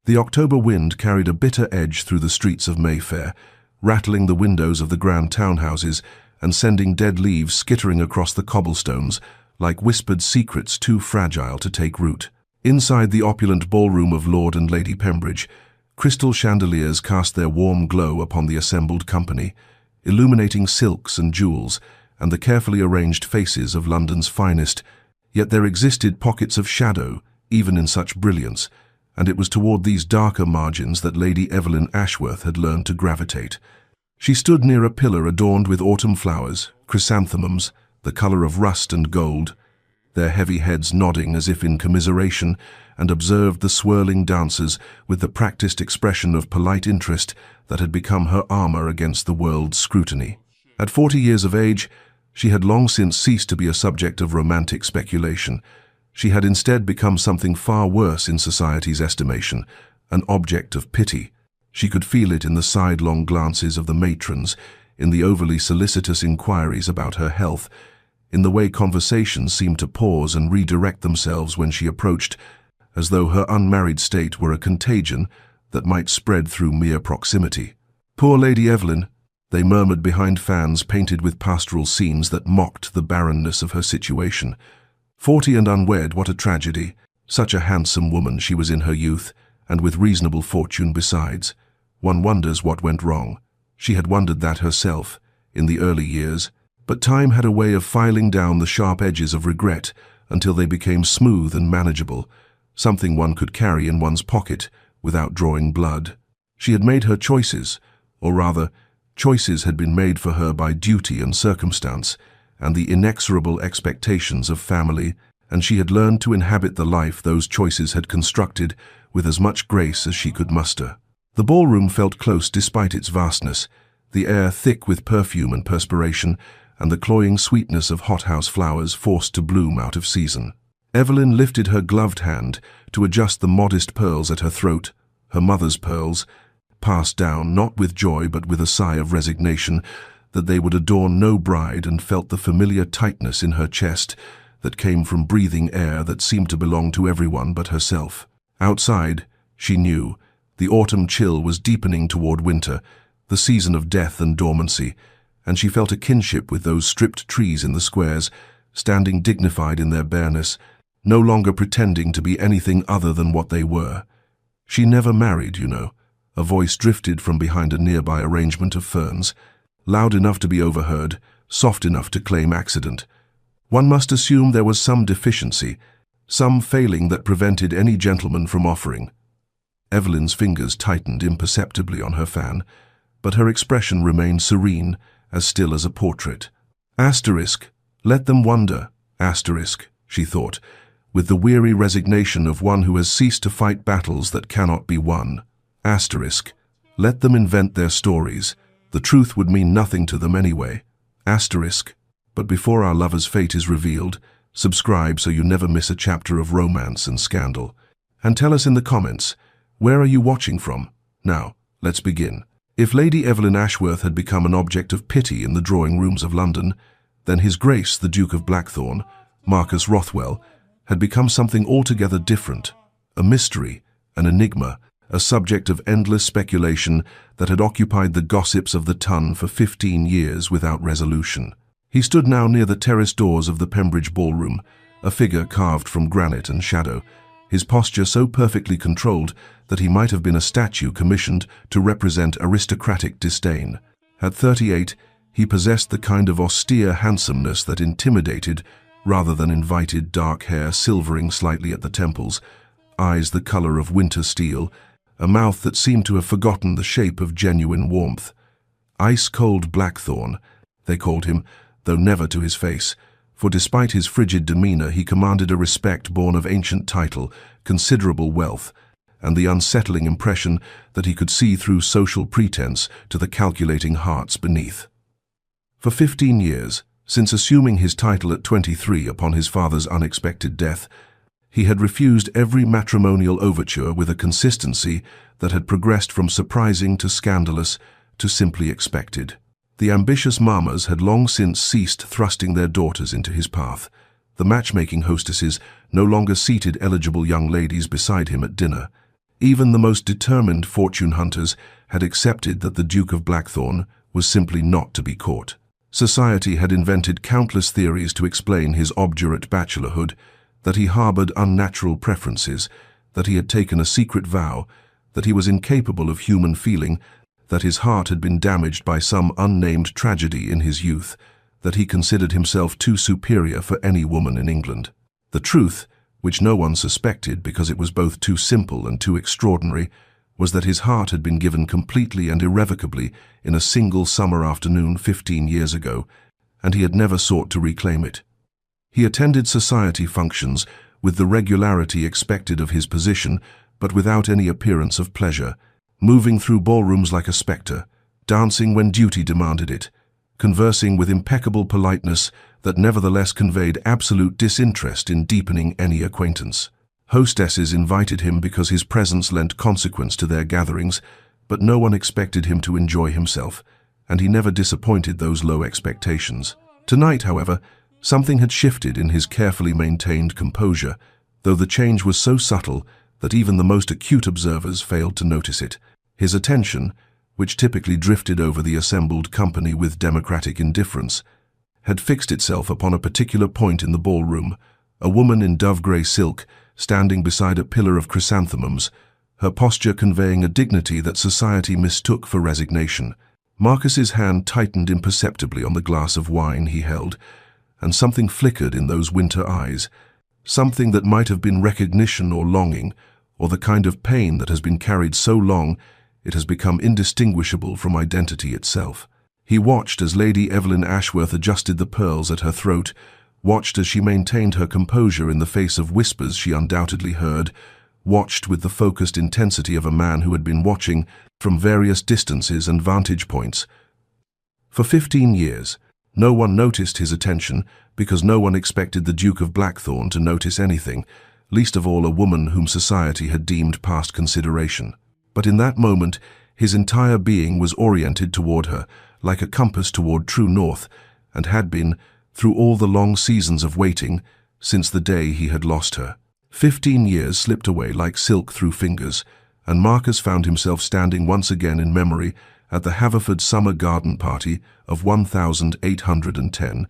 The October wind carried a bitter edge through the streets of Mayfair, rattling the windows of the grand townhouses and sending dead leaves skittering across the cobblestones like whispered secrets too fragile to take root. Inside the opulent ballroom of Lord and Lady Pembridge, crystal chandeliers cast their warm glow upon the assembled company, illuminating silks and jewels and the carefully arranged faces of London's finest. Yet there existed pockets of shadow, even in such brilliance, and it was toward these darker margins that Lady Evelyn Ashworth had learned to gravitate. She stood near a pillar adorned with autumn flowers, chrysanthemums, the color of rust and gold, their heavy heads nodding as if in commiseration, and observed the swirling dancers with the practiced expression of polite interest that had become her armor against the world's scrutiny. At 40 years of age, she had long since ceased to be a subject of romantic speculation. She had instead become something far worse in society's estimation, an object of pity. She could feel it in the sidelong glances of the matrons, in the overly solicitous inquiries about her health, in the way conversations seemed to pause and redirect themselves when she approached, as though her unmarried state were a contagion that might spread through mere proximity. "Poor Lady Evelyn," they murmured behind fans painted with pastoral scenes that mocked the barrenness of her situation. 40 and unwed, what a tragedy. Such a handsome woman she was in her youth, and with reasonable fortune besides. One wonders what went wrong. She had wondered that herself, in the early years, but time had a way of filing down the sharp edges of regret until they became smooth and manageable, something one could carry in one's pocket without drawing blood. She had made her choices, or rather, choices had been made for her by duty and circumstance, and the inexorable expectations of family, and she had learned to inhabit the life those choices had constructed with as much grace as she could muster. The ballroom felt close despite its vastness, the air thick with perfume and perspiration, and the cloying sweetness of hothouse flowers forced to bloom out of season. Evelyn lifted her gloved hand to adjust the modest pearls at her throat, her mother's pearls, passed down not with joy but with a sigh of resignation that they would adorn no bride, and felt the familiar tightness in her chest that came from breathing air that seemed to belong to everyone but herself. Outside, she knew, the autumn chill was deepening toward winter, the season of death and dormancy, and she felt a kinship with those stripped trees in the squares, standing dignified in their bareness, no longer pretending to be anything other than what they were. "She never married, you know," a voice drifted from behind a nearby arrangement of ferns, loud enough to be overheard, soft enough to claim accident. One must assume there was some deficiency, some failing that prevented any gentleman from offering. Evelyn's fingers tightened imperceptibly on her fan, but her expression remained serene, as still as a portrait. Asterisk, let them wonder, asterisk, she thought, with the weary resignation of one who has ceased to fight battles that cannot be won. Asterisk, let them invent their stories. The truth would mean nothing to them anyway. Asterisk, but before our lover's fate is revealed, subscribe so you never miss a chapter of romance and scandal. And tell us in the comments, where are you watching from? Now, let's begin. If Lady Evelyn Ashworth had become an object of pity in the drawing rooms of London, then His Grace the Duke of Blackthorn, Marcus Rothwell, had become something altogether different, a mystery, an enigma, a subject of endless speculation that had occupied the gossips of the Tun for 15 years without resolution. He stood now near the terrace doors of the Pembridge ballroom, a figure carved from granite and shadow, his posture so perfectly controlled that he might have been a statue commissioned to represent aristocratic disdain. At 38, he possessed the kind of austere handsomeness that intimidated rather than invited, dark hair silvering slightly at the temples, eyes the color of winter steel, a mouth that seemed to have forgotten the shape of genuine warmth. Ice-cold Blackthorn, they called him, though never to his face, for despite his frigid demeanor he commanded a respect born of ancient title, considerable wealth, and the unsettling impression that he could see through social pretense to the calculating hearts beneath. For 15 years, since assuming his title at 23 upon his father's unexpected death, he had refused every matrimonial overture with a consistency that had progressed from surprising to scandalous to simply expected. The ambitious mammas had long since ceased thrusting their daughters into his path. The matchmaking hostesses no longer seated eligible young ladies beside him at dinner. Even the most determined fortune hunters had accepted that the Duke of Blackthorn was simply not to be caught. Society had invented countless theories to explain his obdurate bachelorhood, that he harbored unnatural preferences, that he had taken a secret vow, that he was incapable of human feeling, that his heart had been damaged by some unnamed tragedy in his youth, that he considered himself too superior for any woman in England. The truth, which no one suspected because it was both too simple and too extraordinary, was that his heart had been given completely and irrevocably in a single summer afternoon 15 years ago, and he had never sought to reclaim it. He attended society functions with the regularity expected of his position, but without any appearance of pleasure, moving through ballrooms like a spectre, dancing when duty demanded it, conversing with impeccable politeness that nevertheless conveyed absolute disinterest in deepening any acquaintance. Hostesses invited him because his presence lent consequence to their gatherings, but no one expected him to enjoy himself, and he never disappointed those low expectations. Tonight, however, something had shifted in his carefully maintained composure, though the change was so subtle that even the most acute observers failed to notice it. His attention, which typically drifted over the assembled company with democratic indifference, had fixed itself upon a particular point in the ballroom, a woman in dove-grey silk, standing beside a pillar of chrysanthemums, her posture conveying a dignity that society mistook for resignation. Marcus's hand tightened imperceptibly on the glass of wine he held, and something flickered in those winter eyes, something that might have been recognition or longing, or the kind of pain that has been carried so long it has become indistinguishable from identity itself. He watched as Lady Evelyn Ashworth adjusted the pearls at her throat, watched as she maintained her composure in the face of whispers she undoubtedly heard, watched with the focused intensity of a man who had been watching from various distances and vantage points. For 15 years, no one noticed his attention because no one expected the Duke of Blackthorn to notice anything, least of all a woman whom society had deemed past consideration. But in that moment, his entire being was oriented toward her, like a compass toward true north, and had been, through all the long seasons of waiting, since the day he had lost her. 15 years slipped away like silk through fingers, and Marcus found himself standing once again in memory at the Haverford Summer Garden Party of 1810,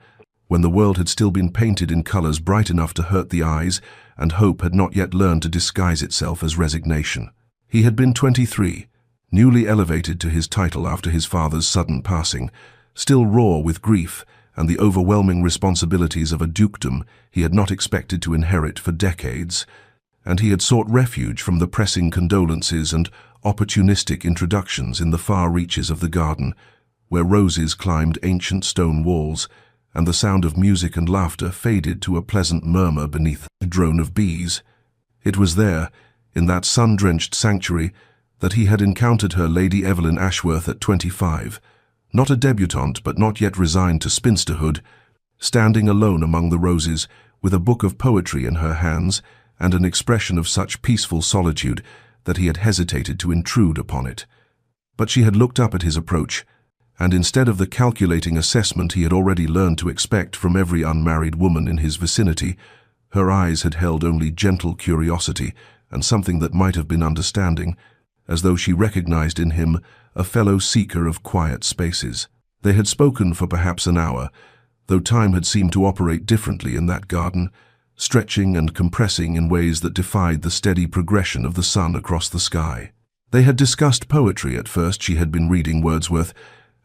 when the world had still been painted in colors bright enough to hurt the eyes, and hope had not yet learned to disguise itself as resignation. He had been 23, newly elevated to his title after his father's sudden passing, still raw with grief and the overwhelming responsibilities of a dukedom he had not expected to inherit for decades, and he had sought refuge from the pressing condolences and opportunistic introductions in the far reaches of the garden, where roses climbed ancient stone walls, and the sound of music and laughter faded to a pleasant murmur beneath the drone of bees. It was there, in that sun-drenched sanctuary, that he had encountered her, Lady Evelyn Ashworth, at 25, not a debutante but not yet resigned to spinsterhood, standing alone among the roses, with a book of poetry in her hands and an expression of such peaceful solitude that he had hesitated to intrude upon it. But she had looked up at his approach, and instead of the calculating assessment he had already learned to expect from every unmarried woman in his vicinity, her eyes had held only gentle curiosity and something that might have been understanding, as though she recognized in him a fellow seeker of quiet spaces. They had spoken for perhaps an hour, though time had seemed to operate differently in that garden, stretching and compressing in ways that defied the steady progression of the sun across the sky. They had discussed poetry. At first she had been reading Wordsworth,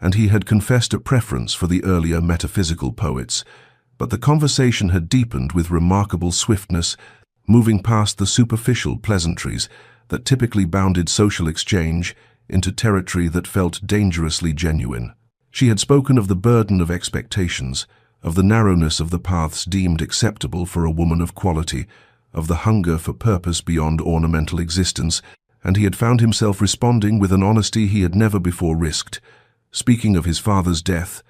and he had confessed a preference for the earlier metaphysical poets, but the conversation had deepened with remarkable swiftness, moving past the superficial pleasantries that typically bounded social exchange into territory that felt dangerously genuine. She had spoken of the burden of expectations, of the narrowness of the paths deemed acceptable for a woman of quality, of the hunger for purpose beyond ornamental existence, and he had found himself responding with an honesty he had never before risked, speaking of his father's death,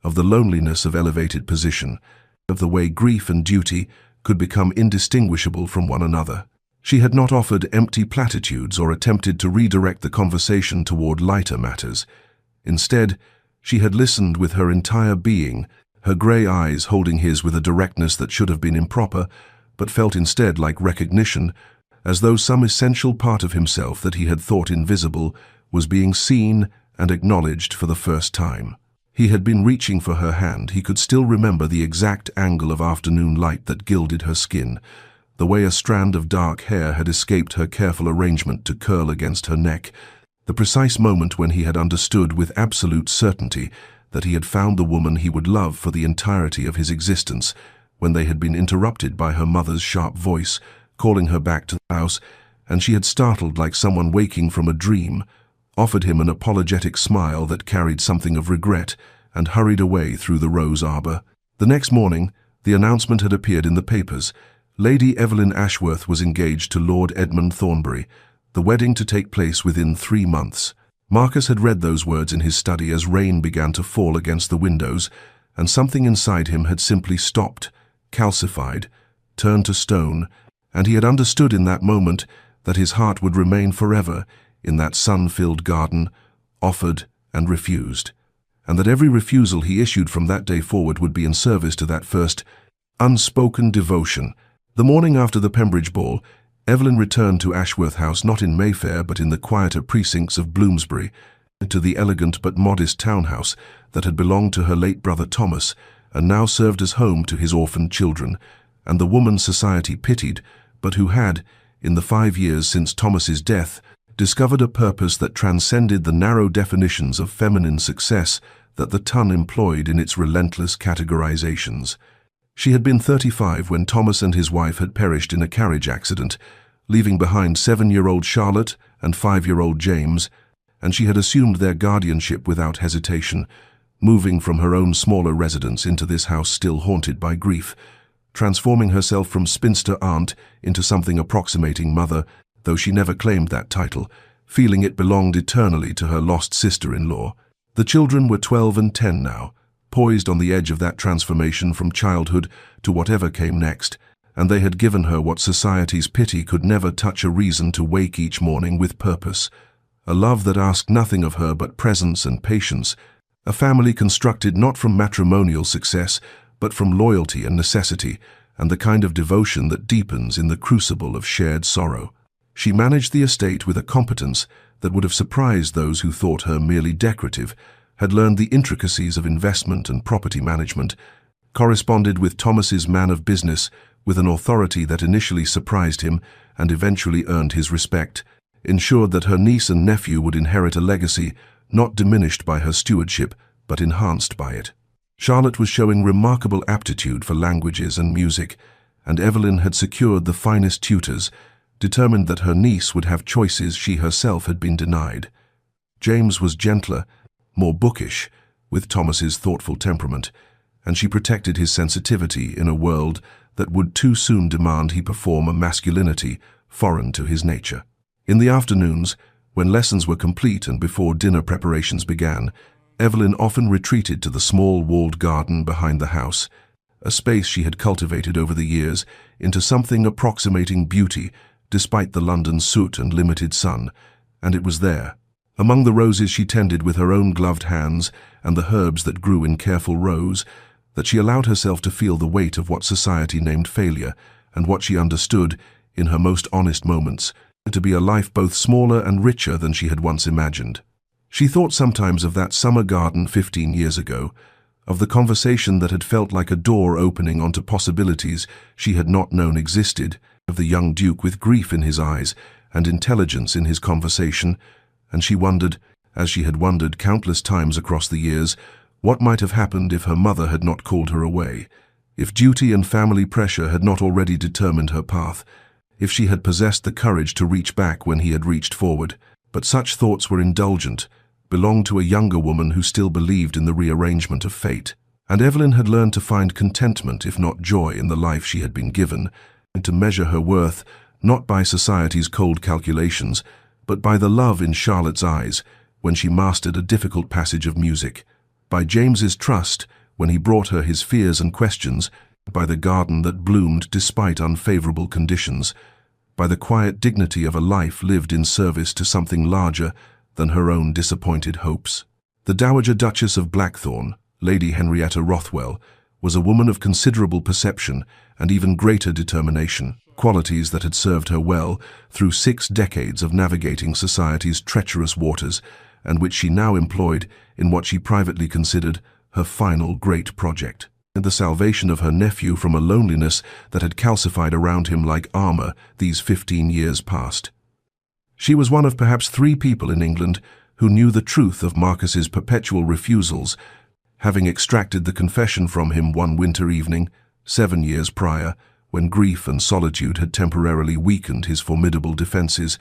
of the loneliness of elevated position, of the way grief and duty could become indistinguishable from one another. She had not offered empty platitudes or attempted to redirect the conversation toward lighter matters. Instead, she had listened with her entire being, her grey eyes holding his with a directness that should have been improper, but felt instead like recognition, as though some essential part of himself that he had thought invisible was being seen and acknowledged for the first time. He had been reaching for her hand. He could still remember the exact angle of afternoon light that gilded her skin, the way a strand of dark hair had escaped her careful arrangement to curl against her neck, the precise moment when he had understood with absolute certainty that he had found the woman he would love for the entirety of his existence, when they had been interrupted by her mother's sharp voice, calling her back to the house, and she had startled like someone waking from a dream, offered him an apologetic smile that carried something of regret, and hurried away through the rose arbor. The next morning, the announcement had appeared in the papers. Lady Evelyn Ashworth was engaged to Lord Edmund Thornbury, the wedding to take place within 3 months. Marcus had read those words in his study as rain began to fall against the windows, and something inside him had simply stopped, calcified, turned to stone, and he had understood in that moment that his heart would remain forever in that sun-filled garden, offered and refused, and that every refusal he issued from that day forward would be in service to that first, unspoken devotion. The morning after the Pembridge ball, Evelyn returned to Ashworth House not in Mayfair but in the quieter precincts of Bloomsbury, to the elegant but modest townhouse that had belonged to her late brother Thomas and now served as home to his orphaned children, and the woman society pitied, but who had, in the 5 years since Thomas's death, discovered a purpose that transcended the narrow definitions of feminine success that the Ton employed in its relentless categorizations. She had been 35 when Thomas and his wife had perished in a carriage accident, leaving behind 7-year-old Charlotte and 5-year-old James, and she had assumed their guardianship without hesitation, moving from her own smaller residence into this house still haunted by grief, transforming herself from spinster aunt into something approximating mother, though she never claimed that title, feeling it belonged eternally to her lost sister-in-law. The children were 12 and 10 now, poised on the edge of that transformation from childhood to whatever came next, and they had given her what society's pity could never touch: a reason to wake each morning with purpose, a love that asked nothing of her but presence and patience, a family constructed not from matrimonial success, but from loyalty and necessity, and the kind of devotion that deepens in the crucible of shared sorrow. She managed the estate with a competence that would have surprised those who thought her merely decorative, had learned the intricacies of investment and property management, corresponded with Thomas's man of business with an authority that initially surprised him and eventually earned his respect, ensured that her niece and nephew would inherit a legacy not diminished by her stewardship but enhanced by it. Charlotte was showing remarkable aptitude for languages and music, and Evelyn had secured the finest tutors, determined that her niece would have choices she herself had been denied. James was gentler, more bookish, with Thomas's thoughtful temperament, and she protected his sensitivity in a world that would too soon demand he perform a masculinity foreign to his nature. In the afternoons, when lessons were complete and before dinner preparations began, Evelyn often retreated to the small walled garden behind the house, a space she had cultivated over the years into something approximating beauty despite the London soot and limited sun, and it was there, among the roses she tended with her own gloved hands and the herbs that grew in careful rows, that she allowed herself to feel the weight of what society named failure and what she understood, in her most honest moments, to be a life both smaller and richer than she had once imagined. She thought sometimes of that summer garden 15 years ago, of the conversation that had felt like a door opening onto possibilities she had not known existed, of the young Duke with grief in his eyes and intelligence in his conversation, and she wondered, as she had wondered countless times across the years, what might have happened if her mother had not called her away, if duty and family pressure had not already determined her path, if she had possessed the courage to reach back when he had reached forward. But such thoughts were indulgent, belonged to a younger woman who still believed in the rearrangement of fate. And Evelyn had learned to find contentment, if not joy, in the life she had been given, and to measure her worth not by society's cold calculations, but by the love in Charlotte's eyes when she mastered a difficult passage of music, by James's trust when he brought her his fears and questions, by the garden that bloomed despite unfavorable conditions, by the quiet dignity of a life lived in service to something larger than her own disappointed hopes. The Dowager Duchess of Blackthorn, Lady Henrietta Rothwell, was a woman of considerable perception and even greater determination. qualities that had served her well through 6 decades of navigating society's treacherous waters, and which she now employed in what she privately considered her final great project, and the salvation of her nephew from a loneliness that had calcified around him like armor these 15 years past. She was one of perhaps 3 people in England who knew the truth of Marcus's perpetual refusals, having extracted the confession from him one winter evening, 7 years prior, when grief and solitude had temporarily weakened his formidable defenses,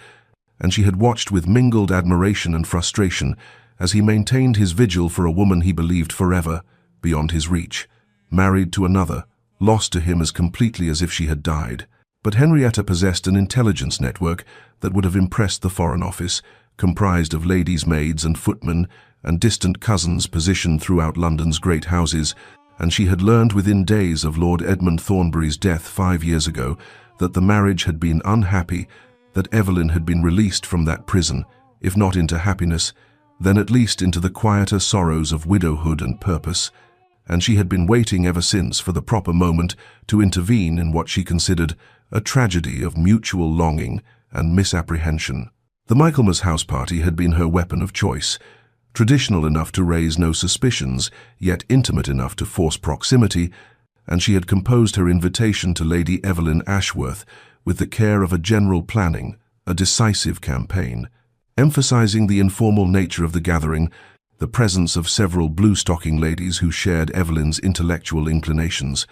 and she had watched with mingled admiration and frustration as he maintained his vigil for a woman he believed forever, beyond his reach, married to another, lost to him as completely as if she had died. But Henrietta possessed an intelligence network that would have impressed the Foreign Office, comprised of ladies' maids and footmen and distant cousins positioned throughout London's great houses, and she had learned within days of Lord Edmund Thornbury's death 5 years ago that the marriage had been unhappy, that Evelyn had been released from that prison, if not into happiness, then at least into the quieter sorrows of widowhood and purpose, and she had been waiting ever since for the proper moment to intervene in what she considered a tragedy of mutual longing and misapprehension. The Michaelmas house party had been her weapon of choice, traditional enough to raise no suspicions, yet intimate enough to force proximity, and she had composed her invitation to Lady Evelyn Ashworth with the care of a general planning, a decisive campaign, emphasizing the informal nature of the gathering, the presence of several blue-stocking ladies who shared Evelyn's intellectual inclinations,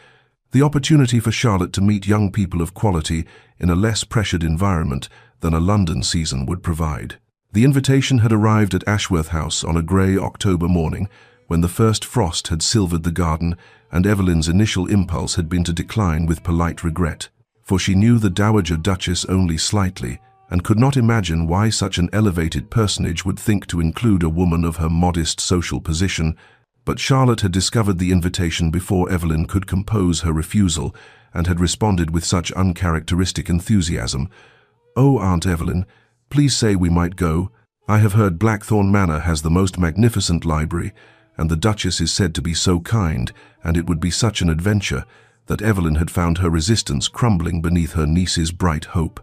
the opportunity for Charlotte to meet young people of quality in a less pressured environment than a London season would provide. The invitation had arrived at Ashworth House on a grey October morning, when the first frost had silvered the garden, and Evelyn's initial impulse had been to decline with polite regret, for she knew the Dowager Duchess only slightly, and could not imagine why such an elevated personage would think to include a woman of her modest social position. But Charlotte had discovered the invitation before Evelyn could compose her refusal, and had responded with such uncharacteristic enthusiasm. "Oh, Aunt Evelyn, please say we might go. I have heard Blackthorn Manor has the most magnificent library, and the Duchess is said to be so kind, and it would be such an adventure," that Evelyn had found her resistance crumbling beneath her niece's bright hope.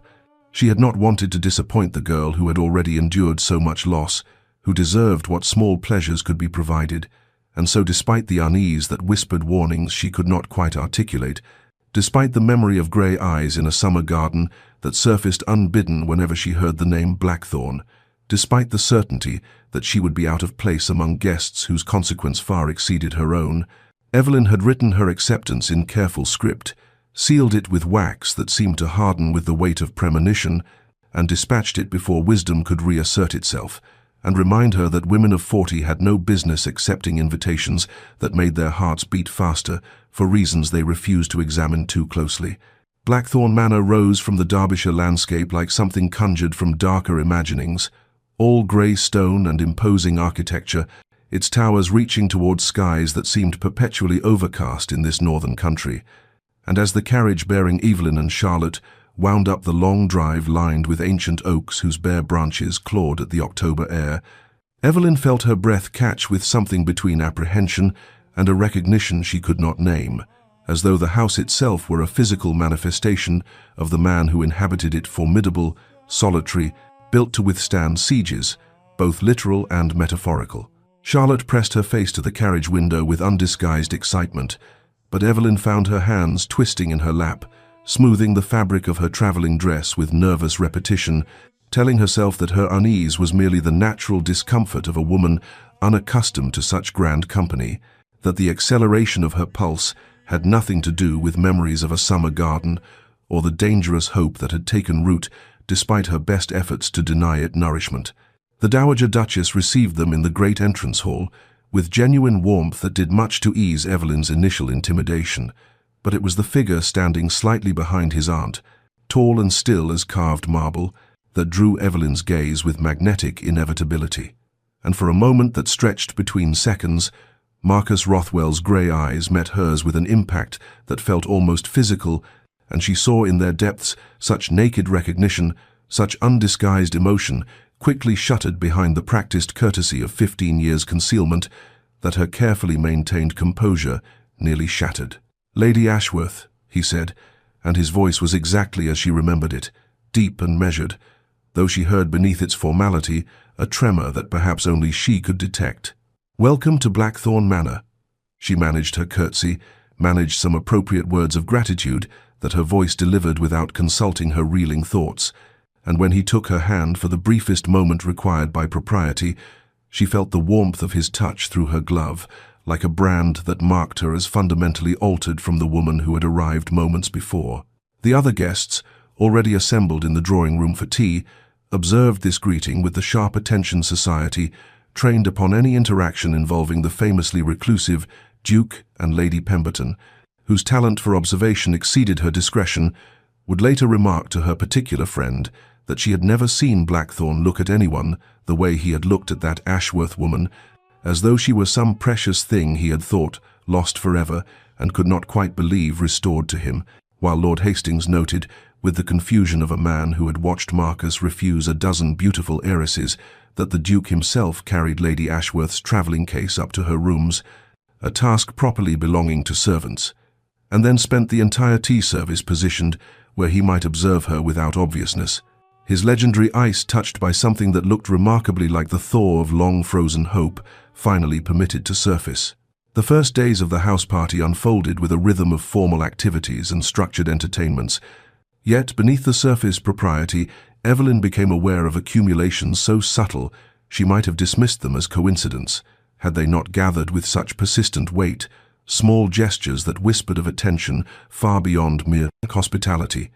She had not wanted to disappoint the girl who had already endured so much loss, who deserved what small pleasures could be provided, and so despite the unease that whispered warnings she could not quite articulate, despite the memory of grey eyes in a summer garden that surfaced unbidden whenever she heard the name Blackthorn, despite the certainty that she would be out of place among guests whose consequence far exceeded her own, Evelyn had written her acceptance in careful script, sealed it with wax that seemed to harden with the weight of premonition, and dispatched it before wisdom could reassert itself, and remind her that women of 40 had no business accepting invitations that made their hearts beat faster for reasons they refused to examine too closely. Blackthorn Manor rose from the Derbyshire landscape like something conjured from darker imaginings, all grey stone and imposing architecture, its towers reaching towards skies that seemed perpetually overcast in this northern country. And as the carriage bearing Evelyn and Charlotte wound up the long drive lined with ancient oaks whose bare branches clawed at the October air, Evelyn felt her breath catch with something between apprehension and a recognition she could not name, as though the house itself were a physical manifestation of the man who inhabited it, formidable, solitary, built to withstand sieges, both literal and metaphorical. Charlotte pressed her face to the carriage window with undisguised excitement, but Evelyn found her hands twisting in her lap, smoothing the fabric of her travelling dress with nervous repetition, telling herself that her unease was merely the natural discomfort of a woman unaccustomed to such grand company, that the acceleration of her pulse had nothing to do with memories of a summer garden or the dangerous hope that had taken root despite her best efforts to deny it nourishment. The Dowager Duchess received them in the great entrance hall with genuine warmth that did much to ease Evelyn's initial intimidation, but it was the figure standing slightly behind his aunt, tall and still as carved marble, that drew Evelyn's gaze with magnetic inevitability. And for a moment that stretched between seconds, Marcus Rothwell's grey eyes met hers with an impact that felt almost physical, and she saw in their depths such naked recognition, such undisguised emotion, quickly shuttered behind the practiced courtesy of 15 years' concealment, that her carefully maintained composure nearly shattered. "Lady Ashworth," he said, and his voice was exactly as she remembered it, deep and measured, though she heard beneath its formality a tremor that perhaps only she could detect. "Welcome to Blackthorn Manor." She managed her curtsy, managed some appropriate words of gratitude that her voice delivered without consulting her reeling thoughts, and when he took her hand for the briefest moment required by propriety, she felt the warmth of his touch through her glove, like a brand that marked her as fundamentally altered from the woman who had arrived moments before. The other guests, already assembled in the drawing-room for tea, observed this greeting with the sharp attention society trained upon any interaction involving the famously reclusive Duke and Lady Pemberton, whose talent for observation exceeded her discretion, would later remark to her particular friend that she had never seen Blackthorn look at anyone the way he had looked at that Ashworth woman, as though she were some precious thing he had thought lost forever and could not quite believe restored to him, while Lord Hastings noted, with the confusion of a man who had watched Marcus refuse a dozen beautiful heiresses, that the Duke himself carried Lady Ashworth's travelling case up to her rooms, a task properly belonging to servants, and then spent the entire tea service positioned where he might observe her without obviousness, his legendary ice touched by something that looked remarkably like the thaw of long-frozen hope, finally permitted to surface. The first days of the house party unfolded with a rhythm of formal activities and structured entertainments, yet beneath the surface propriety, Evelyn became aware of accumulations so subtle she might have dismissed them as coincidence, had they not gathered with such persistent weight, small gestures that whispered of attention far beyond mere hospitality.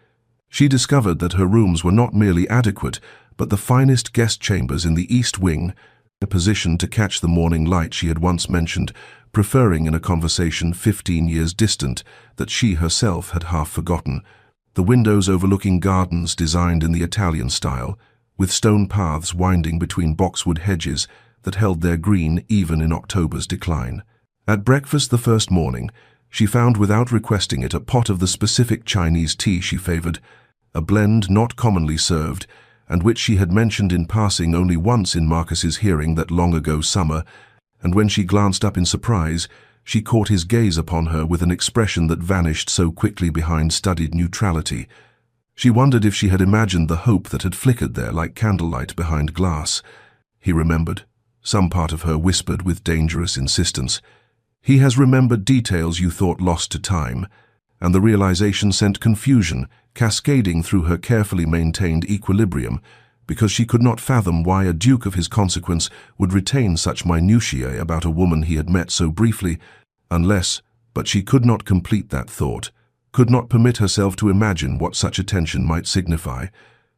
She discovered that her rooms were not merely adequate, but the finest guest chambers in the East Wing, a position to catch the morning light she had once mentioned, preferring in a conversation 15 years distant that she herself had half forgotten, the windows overlooking gardens designed in the Italian style, with stone paths winding between boxwood hedges that held their green even in October's decline. At breakfast the first morning, she found without requesting it a pot of the specific Chinese tea she favored, a blend not commonly served, and which she had mentioned in passing only once in Marcus's hearing that long-ago summer, and when she glanced up in surprise, she caught his gaze upon her with an expression that vanished so quickly behind studied neutrality. She wondered if she had imagined the hope that had flickered there like candlelight behind glass. He remembered. Some part of her whispered with dangerous insistence, "He has remembered details you thought lost to time," and the realization sent confusion cascading through her carefully maintained equilibrium, because she could not fathom why a duke of his consequence would retain such minutiae about a woman he had met so briefly, unless, but she could not complete that thought, could not permit herself to imagine what such attention might signify,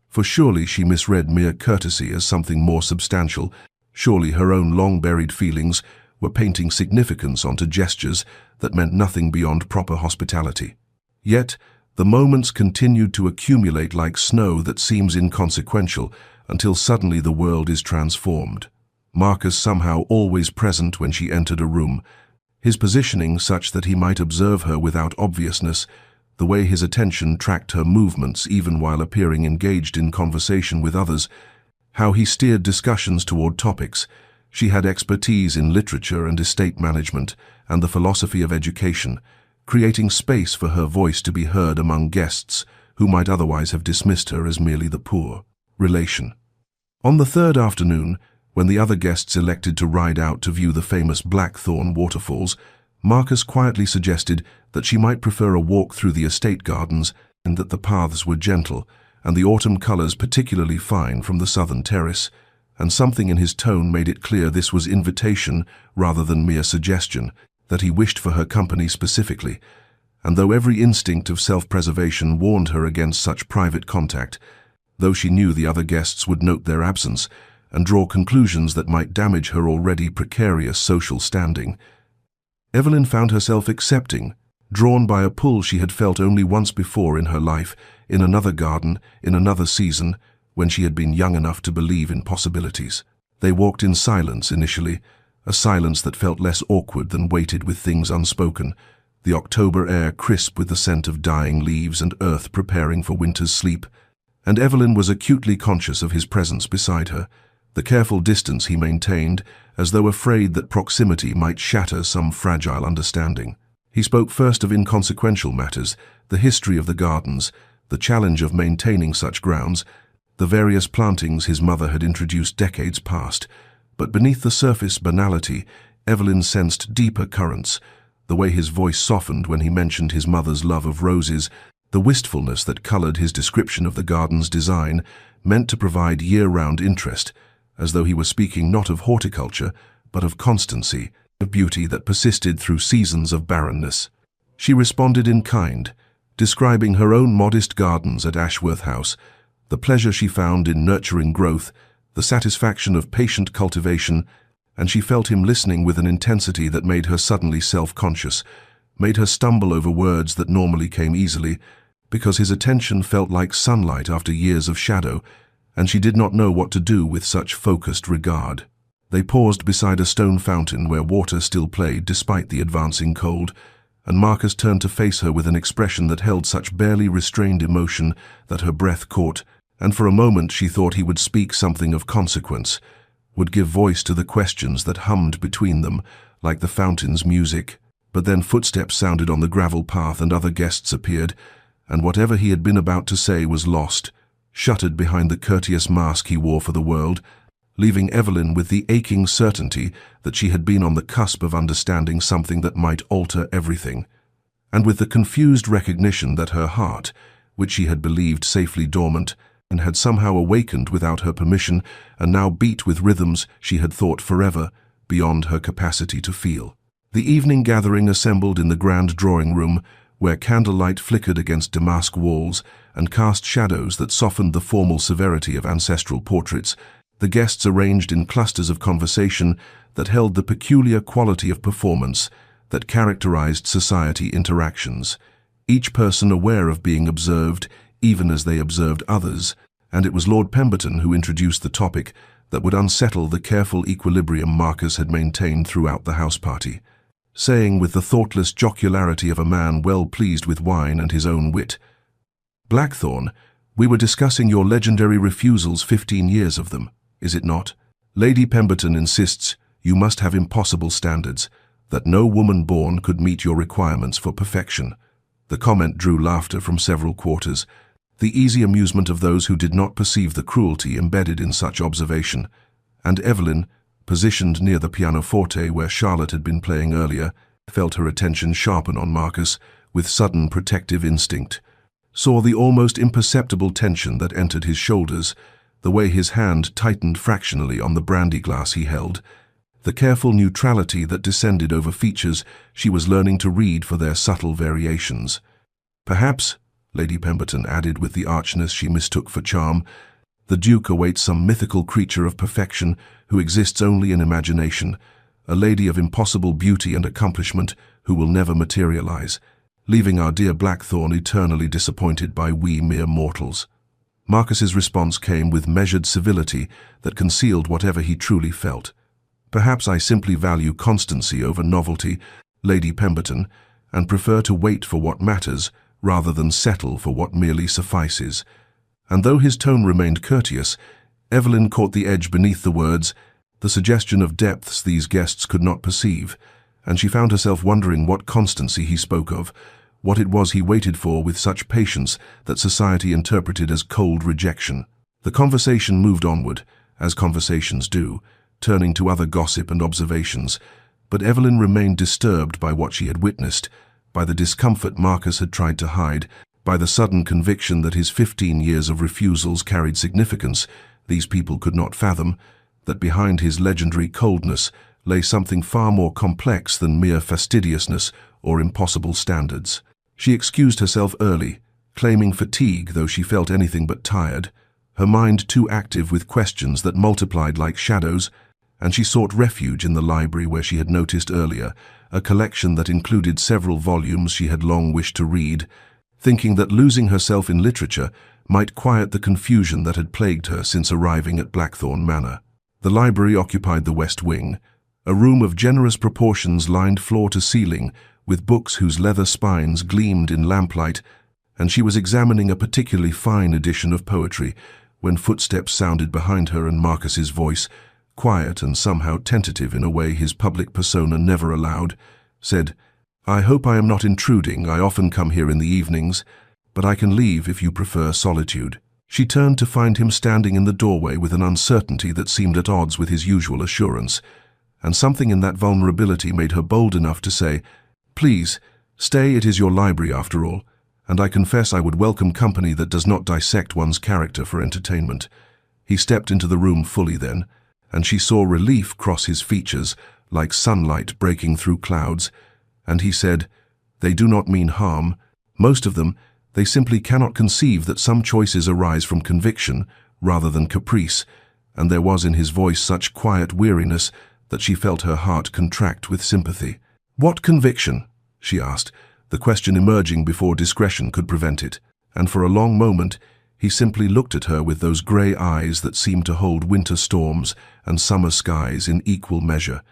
for surely she misread mere courtesy as something more substantial, surely her own long-buried feelings were painting significance onto gestures that meant nothing beyond proper hospitality. Yet, the moments continued to accumulate like snow that seems inconsequential until suddenly the world is transformed. Marcus somehow always present when she entered a room, his positioning such that he might observe her without obviousness, the way his attention tracked her movements even while appearing engaged in conversation with others, how he steered discussions toward topics. She had expertise in literature and estate management and the philosophy of education, creating space for her voice to be heard among guests who might otherwise have dismissed her as merely the poor relation. On the third afternoon, when the other guests elected to ride out to view the famous Blackthorn waterfalls, Marcus quietly suggested that she might prefer a walk through the estate gardens and that the paths were gentle and the autumn colors particularly fine from the southern terrace, and something in his tone made it clear this was invitation rather than mere suggestion, that he wished for her company specifically, and though every instinct of self-preservation warned her against such private contact, though she knew the other guests would note their absence and draw conclusions that might damage her already precarious social standing, Evelyn found herself accepting, drawn by a pull she had felt only once before in her life, in another garden, in another season, when she had been young enough to believe in possibilities. They walked in silence initially, a silence that felt less awkward than weighted with things unspoken, the October air crisp with the scent of dying leaves and earth preparing for winter's sleep, and Evelyn was acutely conscious of his presence beside her, the careful distance he maintained, as though afraid that proximity might shatter some fragile understanding. He spoke first of inconsequential matters, the history of the gardens, the challenge of maintaining such grounds, the various plantings his mother had introduced decades past. But beneath the surface banality, Evelyn sensed deeper currents, the way his voice softened when he mentioned his mother's love of roses, the wistfulness that colored his description of the garden's design, meant to provide year-round interest, as though he were speaking not of horticulture, but of constancy, of beauty that persisted through seasons of barrenness. She responded in kind, describing her own modest gardens at Ashworth House, the pleasure she found in nurturing growth, the satisfaction of patient cultivation, and she felt him listening with an intensity that made her suddenly self-conscious, made her stumble over words that normally came easily, because his attention felt like sunlight after years of shadow, and she did not know what to do with such focused regard. They paused beside a stone fountain where water still played despite the advancing cold, and Marcus turned to face her with an expression that held such barely restrained emotion that her breath caught, and for a moment she thought he would speak something of consequence, would give voice to the questions that hummed between them, like the fountain's music. But then footsteps sounded on the gravel path and other guests appeared, and whatever he had been about to say was lost, shuttered behind the courteous mask he wore for the world, leaving Evelyn with the aching certainty that she had been on the cusp of understanding something that might alter everything, and with the confused recognition that her heart, which she had believed safely dormant, and had somehow awakened without her permission, and now beat with rhythms she had thought forever, beyond her capacity to feel. The evening gathering assembled in the grand drawing-room, where candlelight flickered against damask walls and cast shadows that softened the formal severity of ancestral portraits. The guests arranged in clusters of conversation that held the peculiar quality of performance that characterized society interactions, each person aware of being observed, even as they observed others, and it was Lord Pemberton who introduced the topic that would unsettle the careful equilibrium Marcus had maintained throughout the house party, saying with the thoughtless jocularity of a man well pleased with wine and his own wit, "Blackthorn, we were discussing your legendary refusals, 15 years of them, is it not? Lady Pemberton insists you must have impossible standards, that no woman born could meet your requirements for perfection." The comment drew laughter from several quarters, the easy amusement of those who did not perceive the cruelty embedded in such observation, and Evelyn, positioned near the pianoforte where Charlotte had been playing earlier, felt her attention sharpen on Marcus with sudden protective instinct, saw the almost imperceptible tension that entered his shoulders, the way his hand tightened fractionally on the brandy glass he held, the careful neutrality that descended over features she was learning to read for their subtle variations. "Perhaps," Lady Pemberton added with the archness she mistook for charm, "the Duke awaits some mythical creature of perfection who exists only in imagination, a lady of impossible beauty and accomplishment who will never materialize, leaving our dear Blackthorn eternally disappointed by we mere mortals." Marcus's response came with measured civility that concealed whatever he truly felt. "Perhaps I simply value constancy over novelty, Lady Pemberton, and prefer to wait for what matters rather than settle for what merely suffices." And though his tone remained courteous, Evelyn caught the edge beneath the words, the suggestion of depths these guests could not perceive, and she found herself wondering what constancy he spoke of, what it was he waited for with such patience that society interpreted as cold rejection. The conversation moved onward, as conversations do, turning to other gossip and observations, but Evelyn remained disturbed by what she had witnessed, by the discomfort Marcus had tried to hide, by the sudden conviction that his 15 years of refusals carried significance these people could not fathom, that behind his legendary coldness lay something far more complex than mere fastidiousness or impossible standards. She excused herself early, claiming fatigue though she felt anything but tired, her mind too active with questions that multiplied like shadows, and she sought refuge in the library where she had noticed earlier a collection that included several volumes she had long wished to read, thinking that losing herself in literature might quiet the confusion that had plagued her since arriving at Blackthorn Manor. The library occupied the west wing, a room of generous proportions lined floor to ceiling with books whose leather spines gleamed in lamplight, and she was examining a particularly fine edition of poetry when footsteps sounded behind her and Marcus's voice, quiet and somehow tentative in a way his public persona never allowed, said, "I hope I am not intruding. I often come here in the evenings, but I can leave if you prefer solitude." She turned to find him standing in the doorway with an uncertainty that seemed at odds with his usual assurance, and something in that vulnerability made her bold enough to say, "Please, stay, it is your library after all, and I confess I would welcome company that does not dissect one's character for entertainment." He stepped into the room fully then, and she saw relief cross his features like sunlight breaking through clouds, and he said, "They do not mean harm. Most of them, they simply cannot conceive that some choices arise from conviction rather than caprice," and there was in his voice such quiet weariness that she felt her heart contract with sympathy. "What conviction?" she asked, the question emerging before discretion could prevent it, and for a long moment he simply looked at her with those grey eyes that seemed to hold winter storms and summer skies in equal measure,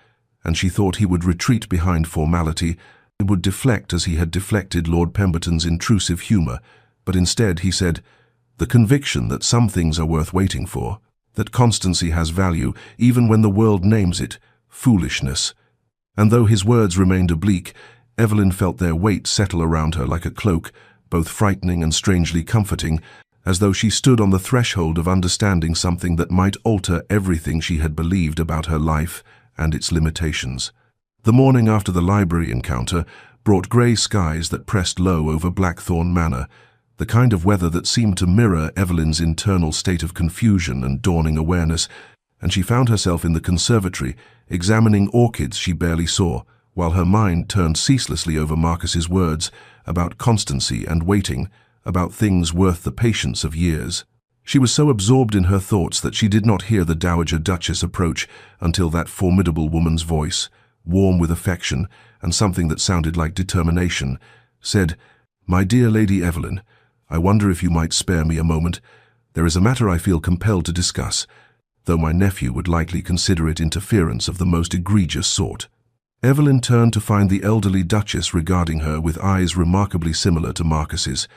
and she thought he would retreat behind formality, and would deflect as he had deflected Lord Pemberton's intrusive humour, but instead he said, "The conviction that some things are worth waiting for, that constancy has value even when the world names it foolishness." And though his words remained oblique, Evelyn felt their weight settle around her like a cloak, both frightening and strangely comforting, as though she stood on the threshold of understanding something that might alter everything she had believed about her life and its limitations. The morning after the library encounter brought grey skies that pressed low over Blackthorn Manor, the kind of weather that seemed to mirror Evelyn's internal state of confusion and dawning awareness, and she found herself in the conservatory, examining orchids she barely saw, while her mind turned ceaselessly over Marcus's words about constancy and waiting, about things worth the patience of years. She was so absorbed in her thoughts that she did not hear the Dowager Duchess approach until that formidable woman's voice, warm with affection and something that sounded like determination, said, "My dear Lady Evelyn, I wonder if you might spare me a moment. There is a matter I feel compelled to discuss, though my nephew would likely consider it interference of the most egregious sort." Evelyn turned to find the elderly Duchess regarding her with eyes remarkably similar to Marcus's,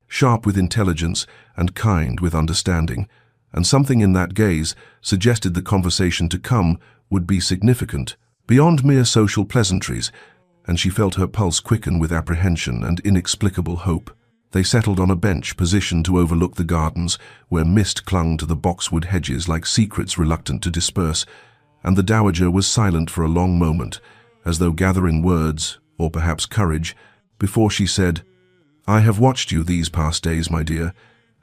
sharp with intelligence and kind with understanding, and something in that gaze suggested the conversation to come would be significant, beyond mere social pleasantries, and she felt her pulse quicken with apprehension and inexplicable hope. They settled on a bench positioned to overlook the gardens, where mist clung to the boxwood hedges like secrets reluctant to disperse, and the Dowager was silent for a long moment, as though gathering words, or perhaps courage, before she said, "I have watched you these past days, my dear,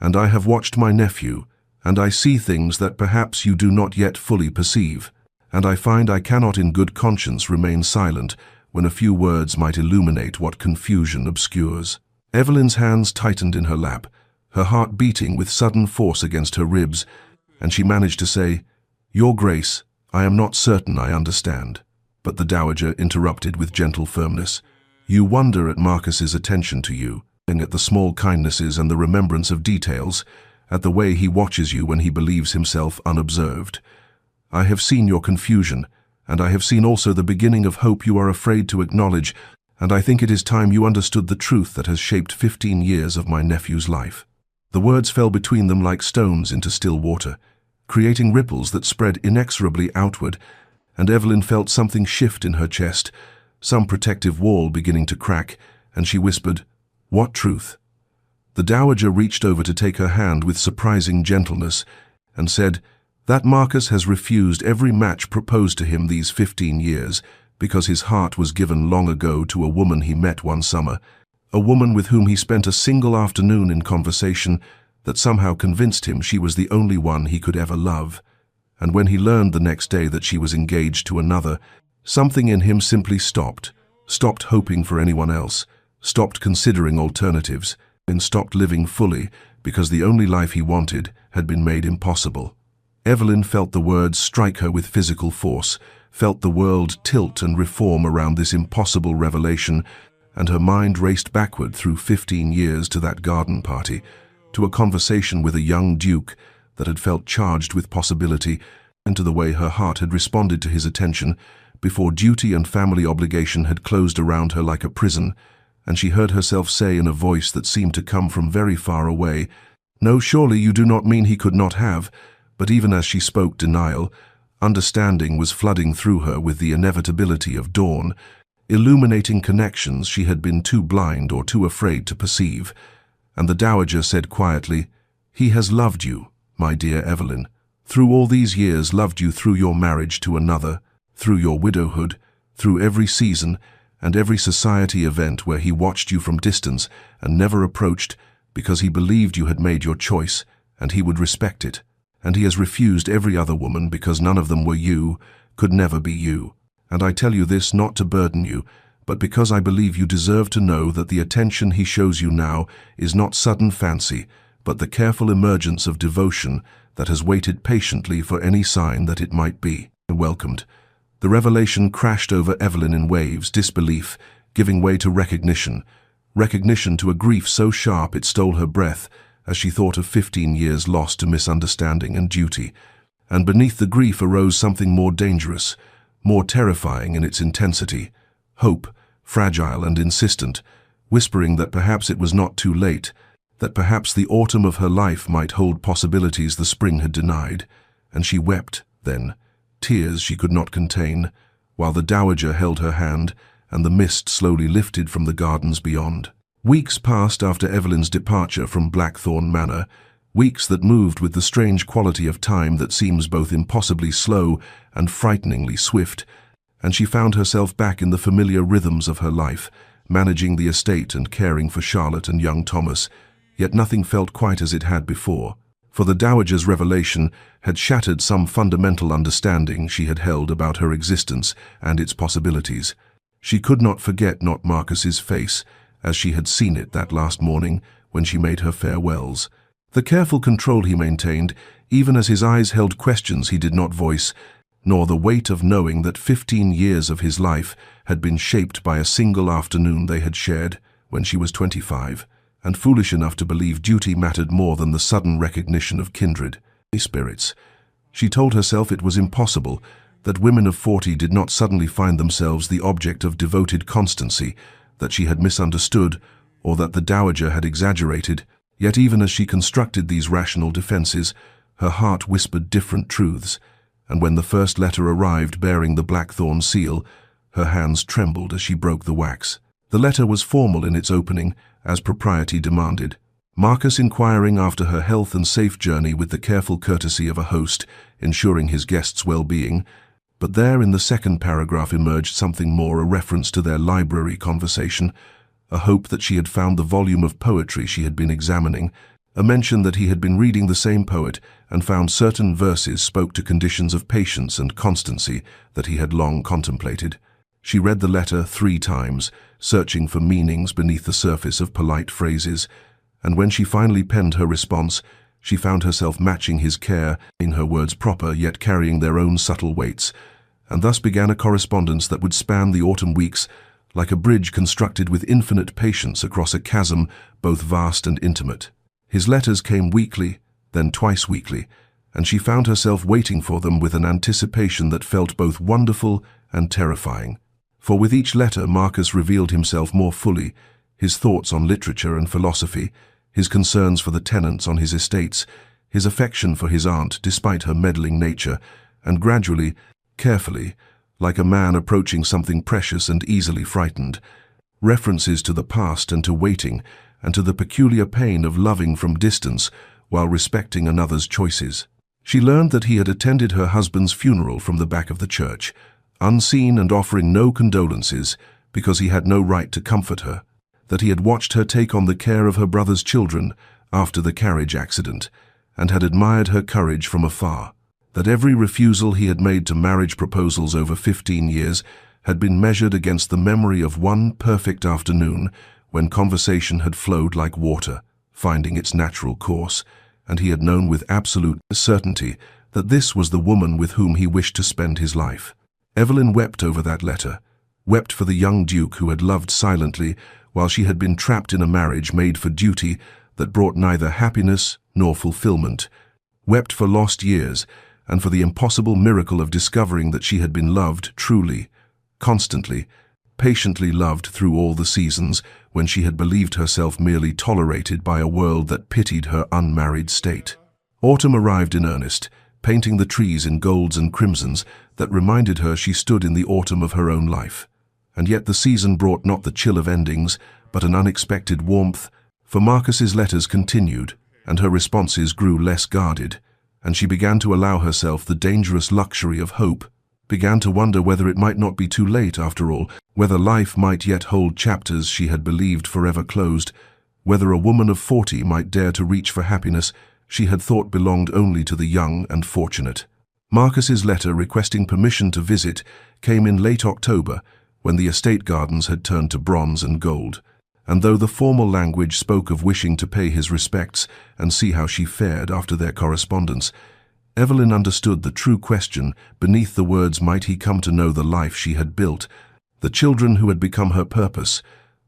and I have watched my nephew, and I see things that perhaps you do not yet fully perceive, and I find I cannot in good conscience remain silent when a few words might illuminate what confusion obscures." Evelyn's hands tightened in her lap, her heart beating with sudden force against her ribs, and she managed to say, "Your Grace, I am not certain I understand." But the Dowager interrupted with gentle firmness. "You wonder at Marcus's attention to you, and at the small kindnesses and the remembrance of details, at the way he watches you when he believes himself unobserved. I have seen your confusion, and I have seen also the beginning of hope you are afraid to acknowledge, and I think it is time you understood the truth that has shaped 15 years of my nephew's life." The words fell between them like stones into still water, creating ripples that spread inexorably outward, and Evelyn felt something shift in her chest, some protective wall beginning to crack, and she whispered, "What truth?" The Dowager reached over to take her hand with surprising gentleness, and said, "That Marcus has refused every match proposed to him these 15 years, because his heart was given long ago to a woman he met one summer, a woman with whom he spent a single afternoon in conversation that somehow convinced him she was the only one he could ever love. And when he learned the next day that she was engaged to another, something in him simply stopped hoping for anyone else, stopped considering alternatives, and stopped living fully because the only life he wanted had been made impossible." Evelyn felt the words strike her with physical force, felt the world tilt and reform around this impossible revelation, and her mind raced backward through 15 years to that garden party, to a conversation with a young duke that had felt charged with possibility, and to the way her heart had responded to his attention before duty and family obligation had closed around her like a prison, and she heard herself say in a voice that seemed to come from very far away, "No, surely you do not mean he could not have," but even as she spoke denial, understanding was flooding through her with the inevitability of dawn, illuminating connections she had been too blind or too afraid to perceive. And the dowager said quietly, "He has loved you, my dear Evelyn, through all these years, loved you through your marriage to another, through your widowhood, through every season and every society event where he watched you from distance and never approached, because he believed you had made your choice and he would respect it. And he has refused every other woman because none of them were you, could never be you. And I tell you this not to burden you, but because I believe you deserve to know that the attention he shows you now is not sudden fancy, but the careful emergence of devotion that has waited patiently for any sign that it might be welcomed." The revelation crashed over Evelyn in waves, disbelief giving way to recognition to a grief so sharp it stole her breath as she thought of 15 years lost to misunderstanding and duty. And beneath the grief arose something more dangerous, more terrifying in its intensity, hope, fragile and insistent, whispering that perhaps it was not too late, that perhaps the autumn of her life might hold possibilities the spring had denied. And she wept, then, tears she could not contain, while the dowager held her hand and the mist slowly lifted from the gardens beyond. Weeks passed after Evelyn's departure from Blackthorn Manor, weeks that moved with the strange quality of time that seems both impossibly slow and frighteningly swift, and she found herself back in the familiar rhythms of her life, managing the estate and caring for Charlotte and young Thomas, yet nothing felt quite as it had before. For the dowager's revelation had shattered some fundamental understanding she had held about her existence and its possibilities. She could not forget not Marcus's face, as she had seen it that last morning when she made her farewells. The careful control he maintained, even as his eyes held questions he did not voice, nor the weight of knowing that 15 years of his life had been shaped by a single afternoon they had shared when she was 25. And foolish enough to believe duty mattered more than the sudden recognition of kindred spirits. She told herself it was impossible, that women of 40 did not suddenly find themselves the object of devoted constancy, that she had misunderstood, or that the dowager had exaggerated. Yet even as she constructed these rational defenses, her heart whispered different truths, and when the first letter arrived bearing the Blackthorn seal, her hands trembled as she broke the wax. The letter was formal in its opening, as propriety demanded. Marcus inquiring after her health and safe journey with the careful courtesy of a host, ensuring his guests' well-being. But there in the second paragraph emerged something more, a reference to their library conversation, a hope that she had found the volume of poetry she had been examining, a mention that he had been reading the same poet and found certain verses spoke to conditions of patience and constancy that he had long contemplated. She read the letter 3 times, searching for meanings beneath the surface of polite phrases, and when she finally penned her response, she found herself matching his care, in her words proper yet carrying their own subtle weights, and thus began a correspondence that would span the autumn weeks, like a bridge constructed with infinite patience across a chasm both vast and intimate. His letters came weekly, then twice weekly, and she found herself waiting for them with an anticipation that felt both wonderful and terrifying. For with each letter Marcus revealed himself more fully, his thoughts on literature and philosophy, his concerns for the tenants on his estates, his affection for his aunt despite her meddling nature, and gradually, carefully, like a man approaching something precious and easily frightened, references to the past and to waiting, and to the peculiar pain of loving from distance while respecting another's choices. She learned that he had attended her husband's funeral from the back of the church, unseen and offering no condolences because he had no right to comfort her, that he had watched her take on the care of her brother's children after the carriage accident, and had admired her courage from afar, that every refusal he had made to marriage proposals over 15 years had been measured against the memory of one perfect afternoon when conversation had flowed like water, finding its natural course, and he had known with absolute certainty that this was the woman with whom he wished to spend his life. Evelyn wept over that letter, wept for the young Duke who had loved silently while she had been trapped in a marriage made for duty that brought neither happiness nor fulfillment, wept for lost years and for the impossible miracle of discovering that she had been loved truly, constantly, patiently loved through all the seasons when she had believed herself merely tolerated by a world that pitied her unmarried state. Autumn arrived in earnest, painting the trees in golds and crimsons that reminded her she stood in the autumn of her own life. And yet the season brought not the chill of endings, but an unexpected warmth, for Marcus's letters continued, and her responses grew less guarded, and she began to allow herself the dangerous luxury of hope, began to wonder whether it might not be too late after all, whether life might yet hold chapters she had believed forever closed, whether a woman of 40 might dare to reach for happiness she had thought belonged only to the young and fortunate. Marcus's letter requesting permission to visit came in late October, when the estate gardens had turned to bronze and gold, and though the formal language spoke of wishing to pay his respects and see how she fared after their correspondence, Evelyn understood the true question beneath the words. Might he come to know the life she had built, the children who had become her purpose,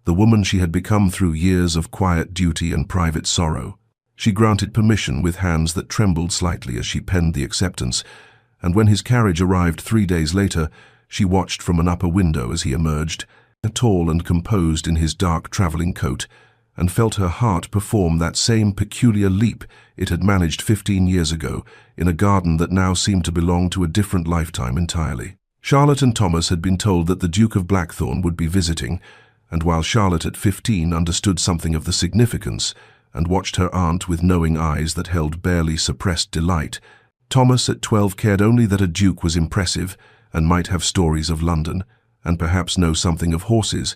the woman she had become through years of quiet duty and private sorrow? She granted permission with hands that trembled slightly as she penned the acceptance, and when his carriage arrived 3 days later, she watched from an upper window as he emerged, tall and composed in his dark traveling coat, and felt her heart perform that same peculiar leap it had managed 15 years ago in a garden that now seemed to belong to a different lifetime entirely. Charlotte and Thomas had been told that the Duke of Blackthorn would be visiting, and while Charlotte at 15 understood something of the significance and watched her aunt with knowing eyes that held barely suppressed delight, Thomas at 12 cared only that a duke was impressive and might have stories of London, and perhaps know something of horses,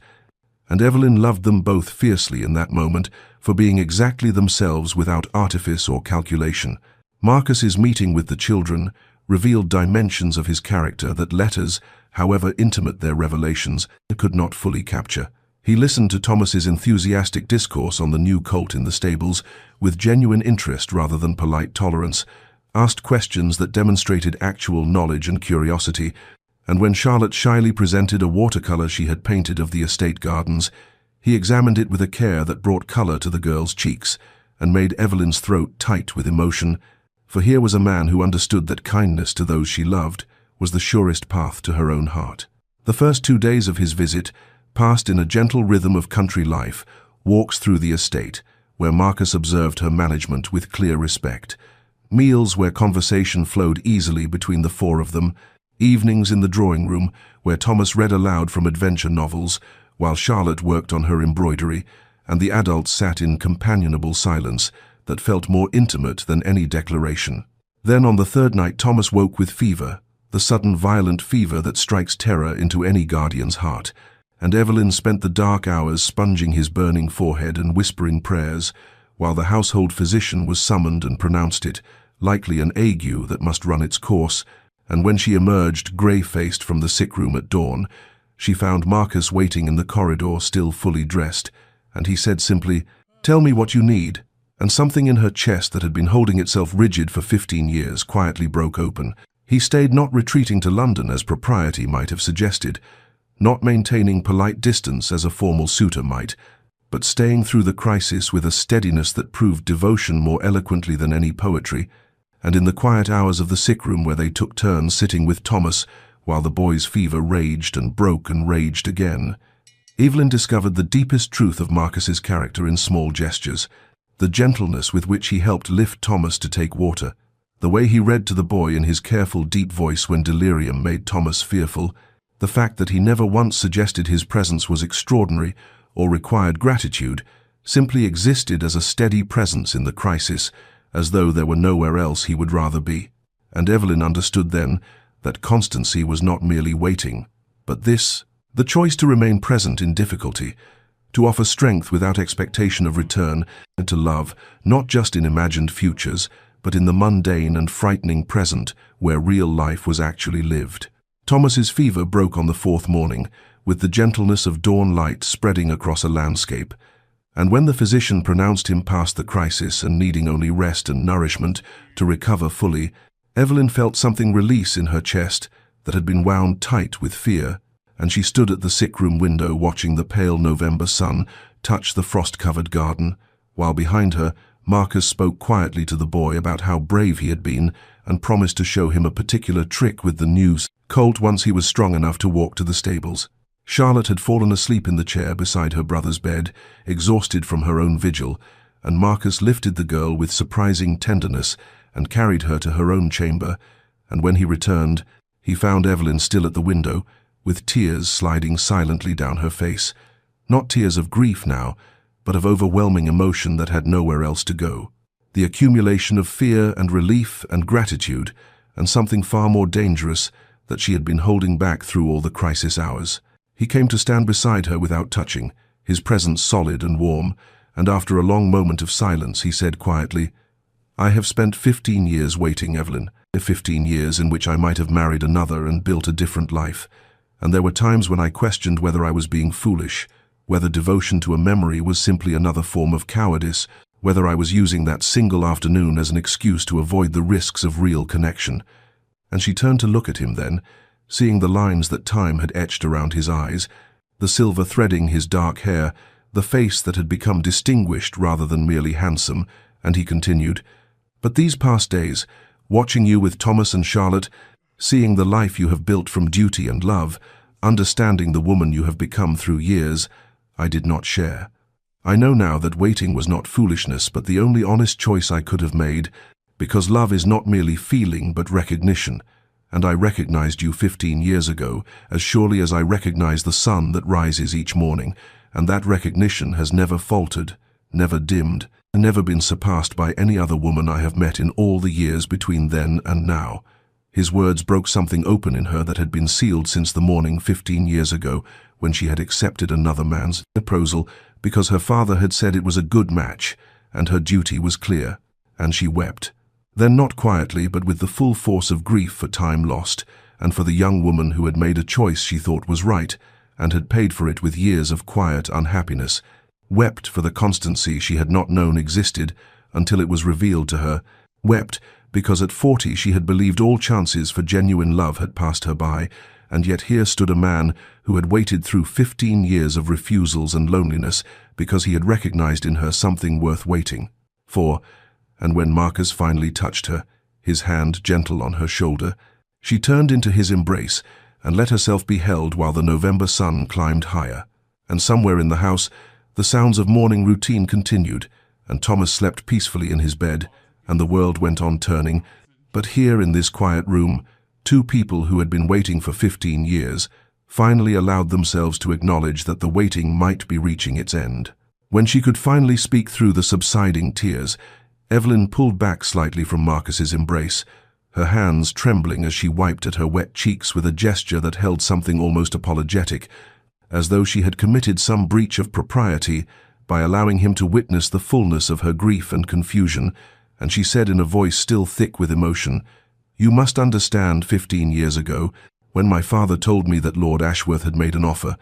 and Evelyn loved them both fiercely in that moment for being exactly themselves without artifice or calculation. Marcus's meeting with the children revealed dimensions of his character that letters, however intimate their revelations, could not fully capture. He listened to Thomas's enthusiastic discourse on the new colt in the stables with genuine interest rather than polite tolerance, asked questions that demonstrated actual knowledge and curiosity, and when Charlotte shyly presented a watercolor she had painted of the estate gardens, he examined it with a care that brought color to the girl's cheeks and made Evelyn's throat tight with emotion, for here was a man who understood that kindness to those she loved was the surest path to her own heart. The first 2 days of his visit passed in a gentle rhythm of country life, walks through the estate, where Marcus observed her management with clear respect, meals where conversation flowed easily between the 4 of them, evenings in the drawing room where Thomas read aloud from adventure novels while Charlotte worked on her embroidery, and the adults sat in companionable silence that felt more intimate than any declaration. Then on the 3rd night Thomas woke with fever, the sudden violent fever that strikes terror into any guardian's heart, and Evelyn spent the dark hours sponging his burning forehead and whispering prayers, while the household physician was summoned and pronounced it, likely an ague that must run its course, and when she emerged grey-faced from the sick room at dawn, she found Marcus waiting in the corridor still fully dressed, and he said simply, "Tell me what you need," and something in her chest that had been holding itself rigid for 15 years quietly broke open. He stayed, not retreating to London as propriety might have suggested, not maintaining polite distance as a formal suitor might, but staying through the crisis with a steadiness that proved devotion more eloquently than any poetry, and in the quiet hours of the sick room where they took turns sitting with Thomas while the boy's fever raged and broke and raged again, Evelyn discovered the deepest truth of Marcus's character in small gestures, the gentleness with which he helped lift Thomas to take water, the way he read to the boy in his careful deep voice when delirium made Thomas fearful, the fact that he never once suggested his presence was extraordinary or required gratitude, simply existed as a steady presence in the crisis, as though there were nowhere else he would rather be. And Evelyn understood then that constancy was not merely waiting, but this, the choice to remain present in difficulty, to offer strength without expectation of return, and to love, not just in imagined futures, but in the mundane and frightening present where real life was actually lived. Thomas's fever broke on the 4th morning, with the gentleness of dawn light spreading across a landscape, and when the physician pronounced him past the crisis and needing only rest and nourishment to recover fully, Evelyn felt something release in her chest that had been wound tight with fear, and she stood at the sick-room window watching the pale November sun touch the frost-covered garden, while behind her Marcus spoke quietly to the boy about how brave he had been and promised to show him a particular trick with the new colt once he was strong enough to walk to the stables. Charlotte had fallen asleep in the chair beside her brother's bed, exhausted from her own vigil, and Marcus lifted the girl with surprising tenderness and carried her to her own chamber, and when he returned, he found Evelyn still at the window, with tears sliding silently down her face. Not tears of grief now, but of overwhelming emotion that had nowhere else to go. The accumulation of fear and relief and gratitude, and something far more dangerous that she had been holding back through all the crisis hours. He came to stand beside her without touching, his presence solid and warm, and after a long moment of silence he said quietly, "I have spent 15 years waiting, Evelyn. 15 years in which I might have married another and built a different life. And there were times when I questioned whether I was being foolish, whether devotion to a memory was simply another form of cowardice, whether I was using that single afternoon as an excuse to avoid the risks of real connection." And she turned to look at him then, seeing the lines that time had etched around his eyes, the silver threading his dark hair, the face that had become distinguished rather than merely handsome, and he continued, "But these past days, watching you with Thomas and Charlotte, seeing the life you have built from duty and love, understanding the woman you have become through years, I did not share. I know now that waiting was not foolishness, but the only honest choice I could have made, because love is not merely feeling but recognition, and I recognized you 15 years ago, as surely as I recognize the sun that rises each morning, and that recognition has never faltered, never dimmed, never been surpassed by any other woman I have met in all the years between then and now." His words broke something open in her that had been sealed since the morning 15 years ago when she had accepted another man's proposal because her father had said it was a good match and her duty was clear, and she wept. Then not quietly, but with the full force of grief for time lost and for the young woman who had made a choice she thought was right and had paid for it with years of quiet unhappiness, wept for the constancy she had not known existed until it was revealed to her, wept because at 40 she had believed all chances for genuine love had passed her by, and yet here stood a man who had waited through 15 years of refusals and loneliness because he had recognized in her something worth waiting for. And when Marcus finally touched her, his hand gentle on her shoulder, she turned into his embrace and let herself be held while the November sun climbed higher. And somewhere in the house, the sounds of morning routine continued, and Thomas slept peacefully in his bed, and the world went on turning. But here in this quiet room, two people who had been waiting for 15 years finally allowed themselves to acknowledge that the waiting might be reaching its end. When she could finally speak through the subsiding tears, Evelyn pulled back slightly from Marcus's embrace, her hands trembling as she wiped at her wet cheeks with a gesture that held something almost apologetic, as though she had committed some breach of propriety by allowing him to witness the fullness of her grief and confusion, and she said in a voice still thick with emotion, "You must understand 15 years ago, when my father told me that Lord Ashworth had made an offer,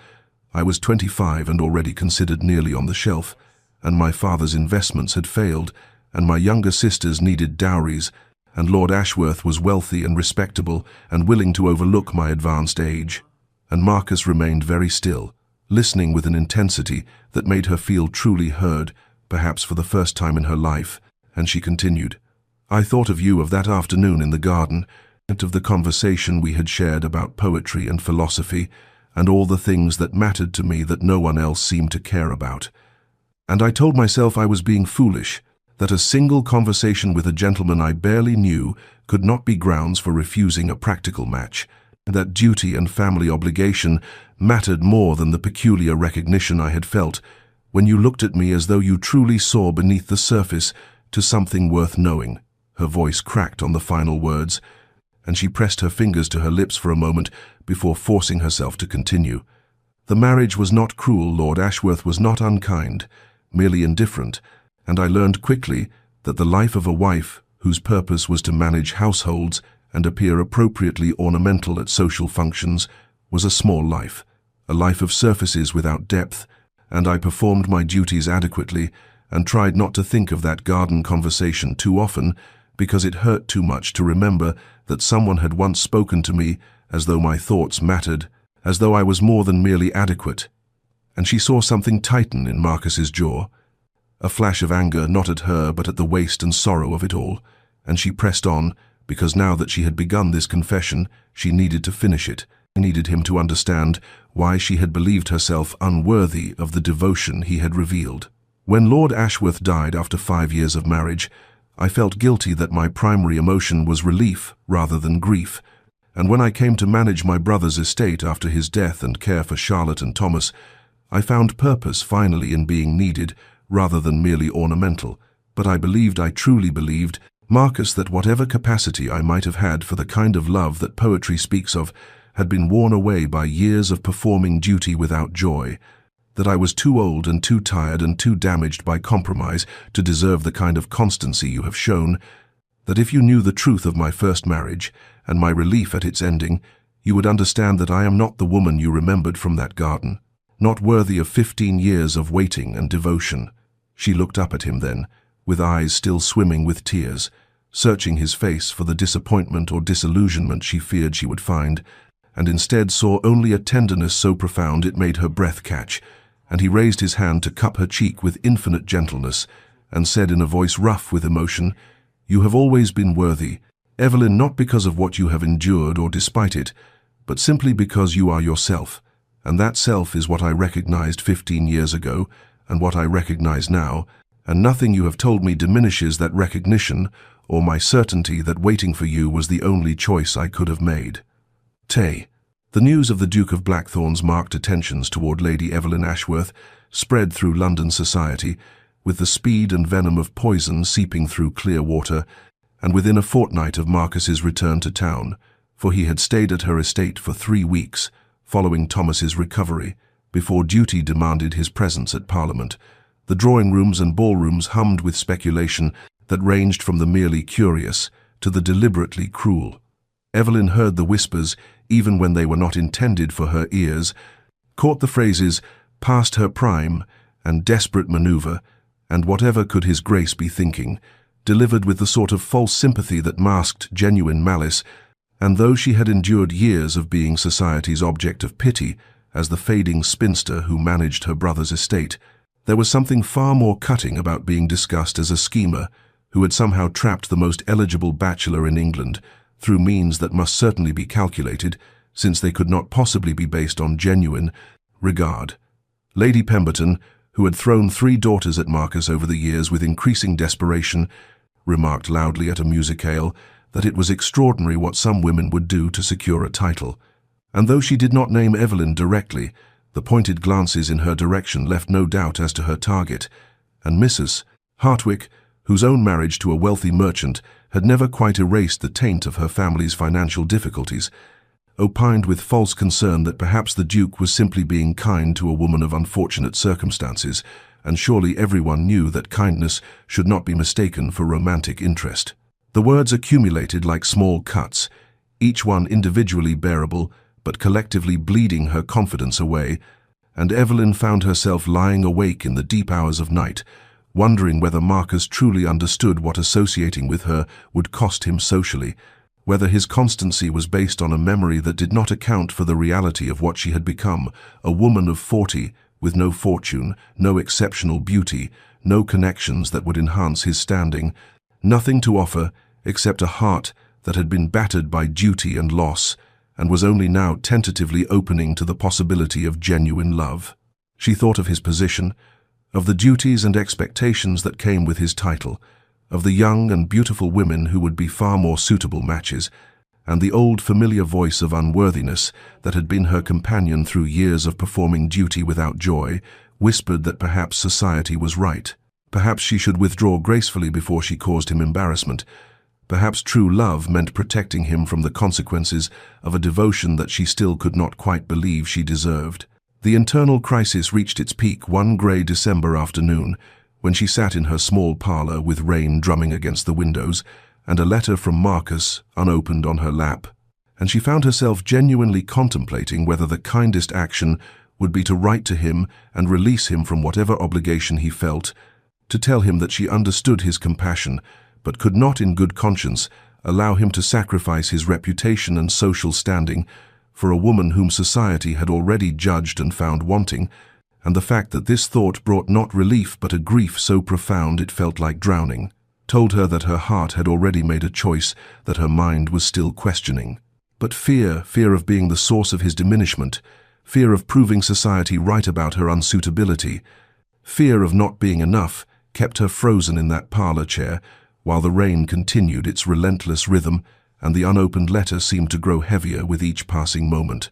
I was 25 and already considered nearly on the shelf, and my father's investments had failed, and my younger sisters needed dowries, and Lord Ashworth was wealthy and respectable and willing to overlook my advanced age." And Marcus remained very still, listening with an intensity that made her feel truly heard, perhaps for the first time in her life, and she continued, "I thought of you of that afternoon in the garden, and of the conversation we had shared about poetry and philosophy, and all the things that mattered to me that no one else seemed to care about. And I told myself I was being foolish, that a single conversation with a gentleman I barely knew could not be grounds for refusing a practical match, that duty and family obligation mattered more than the peculiar recognition I had felt when you looked at me as though you truly saw beneath the surface to something worth knowing." Her voice cracked on the final words, and she pressed her fingers to her lips for a moment before forcing herself to continue. "The marriage was not cruel, Lord Ashworth was not unkind, merely indifferent, and I learned quickly that the life of a wife whose purpose was to manage households and appear appropriately ornamental at social functions was a small life, a life of surfaces without depth, and I performed my duties adequately and tried not to think of that garden conversation too often because it hurt too much to remember that someone had once spoken to me as though my thoughts mattered, as though I was more than merely adequate." And she saw something tighten in Marcus's jaw, a flash of anger not at her but at the waste and sorrow of it all, and she pressed on, because now that she had begun this confession, she needed to finish it, needed him to understand why she had believed herself unworthy of the devotion he had revealed. "When Lord Ashworth died after 5 years of marriage, I felt guilty that my primary emotion was relief rather than grief, and when I came to manage my brother's estate after his death and care for Charlotte and Thomas, I found purpose finally in being needed rather than merely ornamental. But I truly believed, Marcus, that whatever capacity I might have had for the kind of love that poetry speaks of had been worn away by years of performing duty without joy, that I was too old and too tired and too damaged by compromise to deserve the kind of constancy you have shown, that if you knew the truth of my first marriage and my relief at its ending, you would understand that I am not the woman you remembered from that garden, not worthy of 15 years of waiting and devotion. She looked up at him then, with eyes still swimming with tears, searching his face for the disappointment or disillusionment she feared she would find, and instead saw only a tenderness so profound it made her breath catch, and he raised his hand to cup her cheek with infinite gentleness, and said in a voice rough with emotion, "You have always been worthy, Evelyn, not because of what you have endured or despite it, but simply because you are yourself, and that self is what I recognized 15 years ago, and what I recognize now, and nothing you have told me diminishes that recognition or my certainty that waiting for you was the only choice I could have made." Tay. The news of the Duke of Blackthorn's marked attentions toward Lady Evelyn Ashworth spread through London society, with the speed and venom of poison seeping through clear water, and within a fortnight of Marcus's return to town, for he had stayed at her estate for 3 weeks, following Thomas's recovery, before duty demanded his presence at Parliament, the drawing-rooms and ballrooms hummed with speculation that ranged from the merely curious to the deliberately cruel. Evelyn heard the whispers, even when they were not intended for her ears, caught the phrases "past her prime" and "desperate maneuver," and whatever could his grace be thinking, delivered with the sort of false sympathy that masked genuine malice, and though she had endured years of being society's object of pity as the fading spinster who managed her brother's estate, there was something far more cutting about being discussed as a schemer who had somehow trapped the most eligible bachelor in England through means that must certainly be calculated, since they could not possibly be based on genuine regard. Lady Pemberton, who had thrown 3 daughters at Marcus over the years with increasing desperation, remarked loudly at a musicale that it was extraordinary what some women would do to secure a title, and though she did not name Evelyn directly, the pointed glances in her direction left no doubt as to her target, and Mrs. Hartwick, whose own marriage to a wealthy merchant had never quite erased the taint of her family's financial difficulties, opined with false concern that perhaps the Duke was simply being kind to a woman of unfortunate circumstances, and surely everyone knew that kindness should not be mistaken for romantic interest. The words accumulated like small cuts, each one individually bearable, but collectively bleeding her confidence away, and Evelyn found herself lying awake in the deep hours of night, wondering whether Marcus truly understood what associating with her would cost him socially, whether his constancy was based on a memory that did not account for the reality of what she had become, a woman of 40, with no fortune, no exceptional beauty, no connections that would enhance his standing, nothing to offer except a heart that had been battered by duty and loss, and was only now tentatively opening to the possibility of genuine love. She thought of his position, of the duties and expectations that came with his title, of the young and beautiful women who would be far more suitable matches, and the old familiar voice of unworthiness that had been her companion through years of performing duty without joy, whispered that perhaps society was right. Perhaps she should withdraw gracefully before she caused him embarrassment. Perhaps true love meant protecting him from the consequences of a devotion that she still could not quite believe she deserved. The internal crisis reached its peak one grey December afternoon, when she sat in her small parlour with rain drumming against the windows, and a letter from Marcus unopened on her lap, and she found herself genuinely contemplating whether the kindest action would be to write to him and release him from whatever obligation he felt, to tell him that she understood his compassion, but could not in good conscience allow him to sacrifice his reputation and social standing for a woman whom society had already judged and found wanting, and the fact that this thought brought not relief but a grief so profound it felt like drowning, told her that her heart had already made a choice that her mind was still questioning. But fear of being the source of his diminishment, fear of proving society right about her unsuitability, fear of not being enough, kept her frozen in that parlour chair, while the rain continued its relentless rhythm and the unopened letter seemed to grow heavier with each passing moment.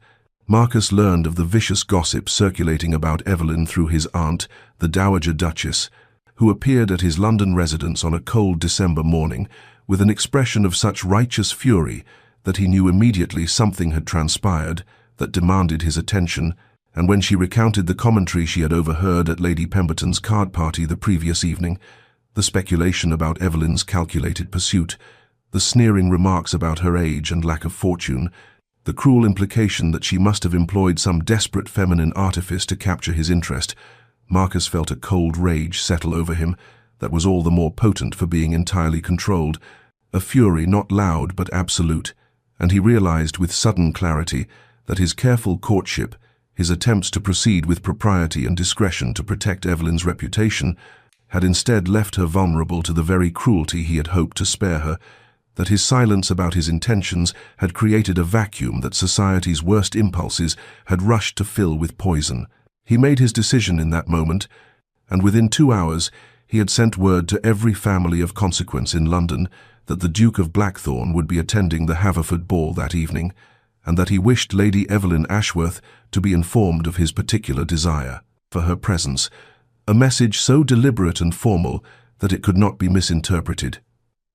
Marcus learned of the vicious gossip circulating about Evelyn through his aunt, the Dowager Duchess, who appeared at his London residence on a cold December morning with an expression of such righteous fury that he knew immediately something had transpired that demanded his attention, and when she recounted the commentary she had overheard at Lady Pemberton's card party the previous evening, the speculation about Evelyn's calculated pursuit, the sneering remarks about her age and lack of fortune, the cruel implication that she must have employed some desperate feminine artifice to capture his interest, Marcus felt a cold rage settle over him that was all the more potent for being entirely controlled, a fury not loud but absolute, and he realized with sudden clarity that his careful courtship, his attempts to proceed with propriety and discretion to protect Evelyn's reputation, had instead left her vulnerable to the very cruelty he had hoped to spare her, that his silence about his intentions had created a vacuum that society's worst impulses had rushed to fill with poison. He made his decision in that moment, and within 2 hours he had sent word to every family of consequence in London that the Duke of Blackthorn would be attending the Haverford ball that evening, and that he wished Lady Evelyn Ashworth to be informed of his particular desire for her presence, a message so deliberate and formal that it could not be misinterpreted.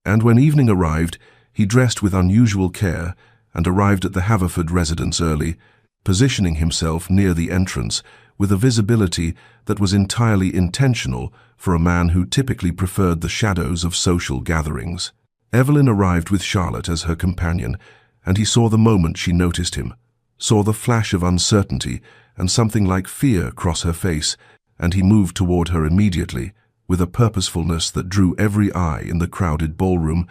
And when evening arrived, he dressed with unusual care and arrived at the Haverford residence early, positioning himself near the entrance with a visibility that was entirely intentional for a man who typically preferred the shadows of social gatherings. Evelyn arrived with Charlotte as her companion, and he saw the moment she noticed him, saw the flash of uncertainty and something like fear cross her face, and he moved toward her immediately, with a purposefulness that drew every eye in the crowded ballroom,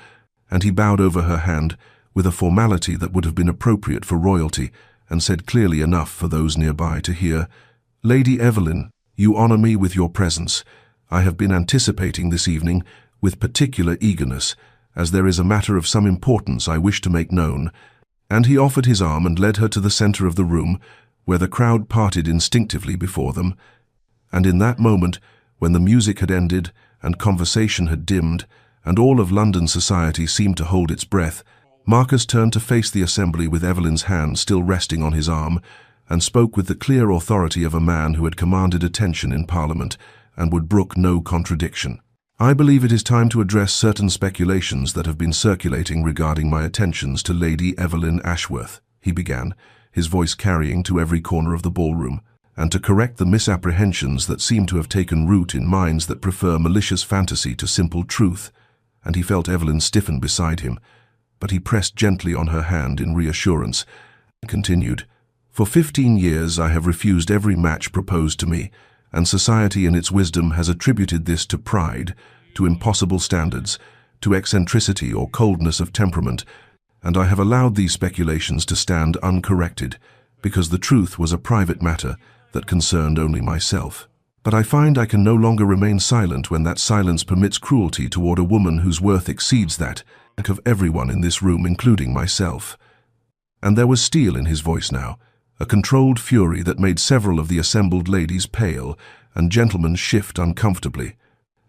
and he bowed over her hand with a formality that would have been appropriate for royalty, and said clearly enough for those nearby to hear, "Lady Evelyn, you honor me with your presence. I have been anticipating this evening with particular eagerness, as there is a matter of some importance I wish to make known." And he offered his arm and led her to the center of the room, where the crowd parted instinctively before them. And in that moment, when the music had ended and conversation had dimmed, and all of London society seemed to hold its breath, Marcus turned to face the assembly with Evelyn's hand still resting on his arm, and spoke with the clear authority of a man who had commanded attention in Parliament and would brook no contradiction. "I believe it is time to address certain speculations that have been circulating regarding my attentions to Lady Evelyn Ashworth," he began, his voice carrying to every corner of the ballroom, "and to correct the misapprehensions that seem to have taken root in minds that prefer malicious fantasy to simple truth." And he felt Evelyn stiffen beside him, but he pressed gently on her hand in reassurance, and continued, "For 15 years I have refused every match proposed to me, and society in its wisdom has attributed this to pride, to impossible standards, to eccentricity or coldness of temperament, and I have allowed these speculations to stand uncorrected, because the truth was a private matter that concerned only myself. But I find I can no longer remain silent when that silence permits cruelty toward a woman whose worth exceeds that of everyone in this room, including myself." And there was steel in his voice now, a controlled fury that made several of the assembled ladies pale and gentlemen shift uncomfortably,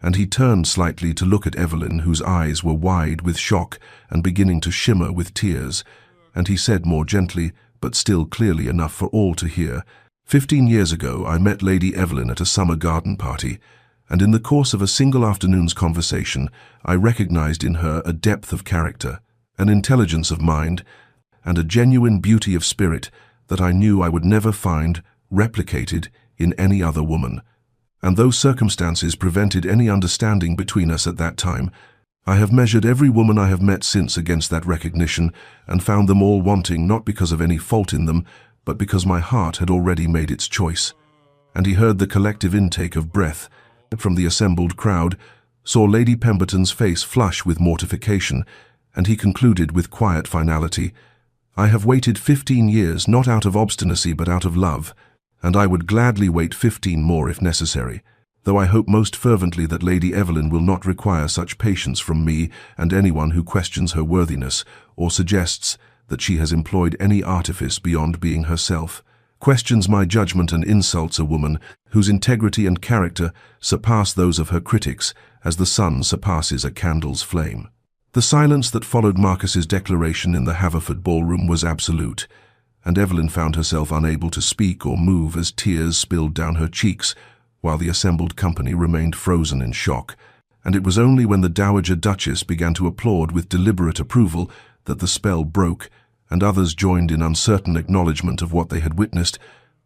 and he turned slightly to look at Evelyn, whose eyes were wide with shock and beginning to shimmer with tears, and he said more gently, but still clearly enough for all to hear, "15 years ago I met Lady Evelyn at a summer garden party, and in the course of a single afternoon's conversation I recognized in her a depth of character, an intelligence of mind, and a genuine beauty of spirit that I knew I would never find replicated in any other woman. And though circumstances prevented any understanding between us at that time, I have measured every woman I have met since against that recognition and found them all wanting not because of any fault in them, but because my heart had already made its choice." And he heard the collective intake of breath from the assembled crowd, saw Lady Pemberton's face flush with mortification, and he concluded with quiet finality, "I have waited 15 years not out of obstinacy but out of love, and I would gladly wait 15 more if necessary, though I hope most fervently that Lady Evelyn will not require such patience from me and anyone who questions her worthiness or suggests that she has employed any artifice beyond being herself, questions my judgment and insults a woman whose integrity and character surpass those of her critics as the sun surpasses a candle's flame." The silence that followed Marcus's declaration in the Haverford ballroom was absolute, and Evelyn found herself unable to speak or move as tears spilled down her cheeks, while the assembled company remained frozen in shock. And it was only when the Dowager Duchess began to applaud with deliberate approval that the spell broke, and others joined in uncertain acknowledgement of what they had witnessed.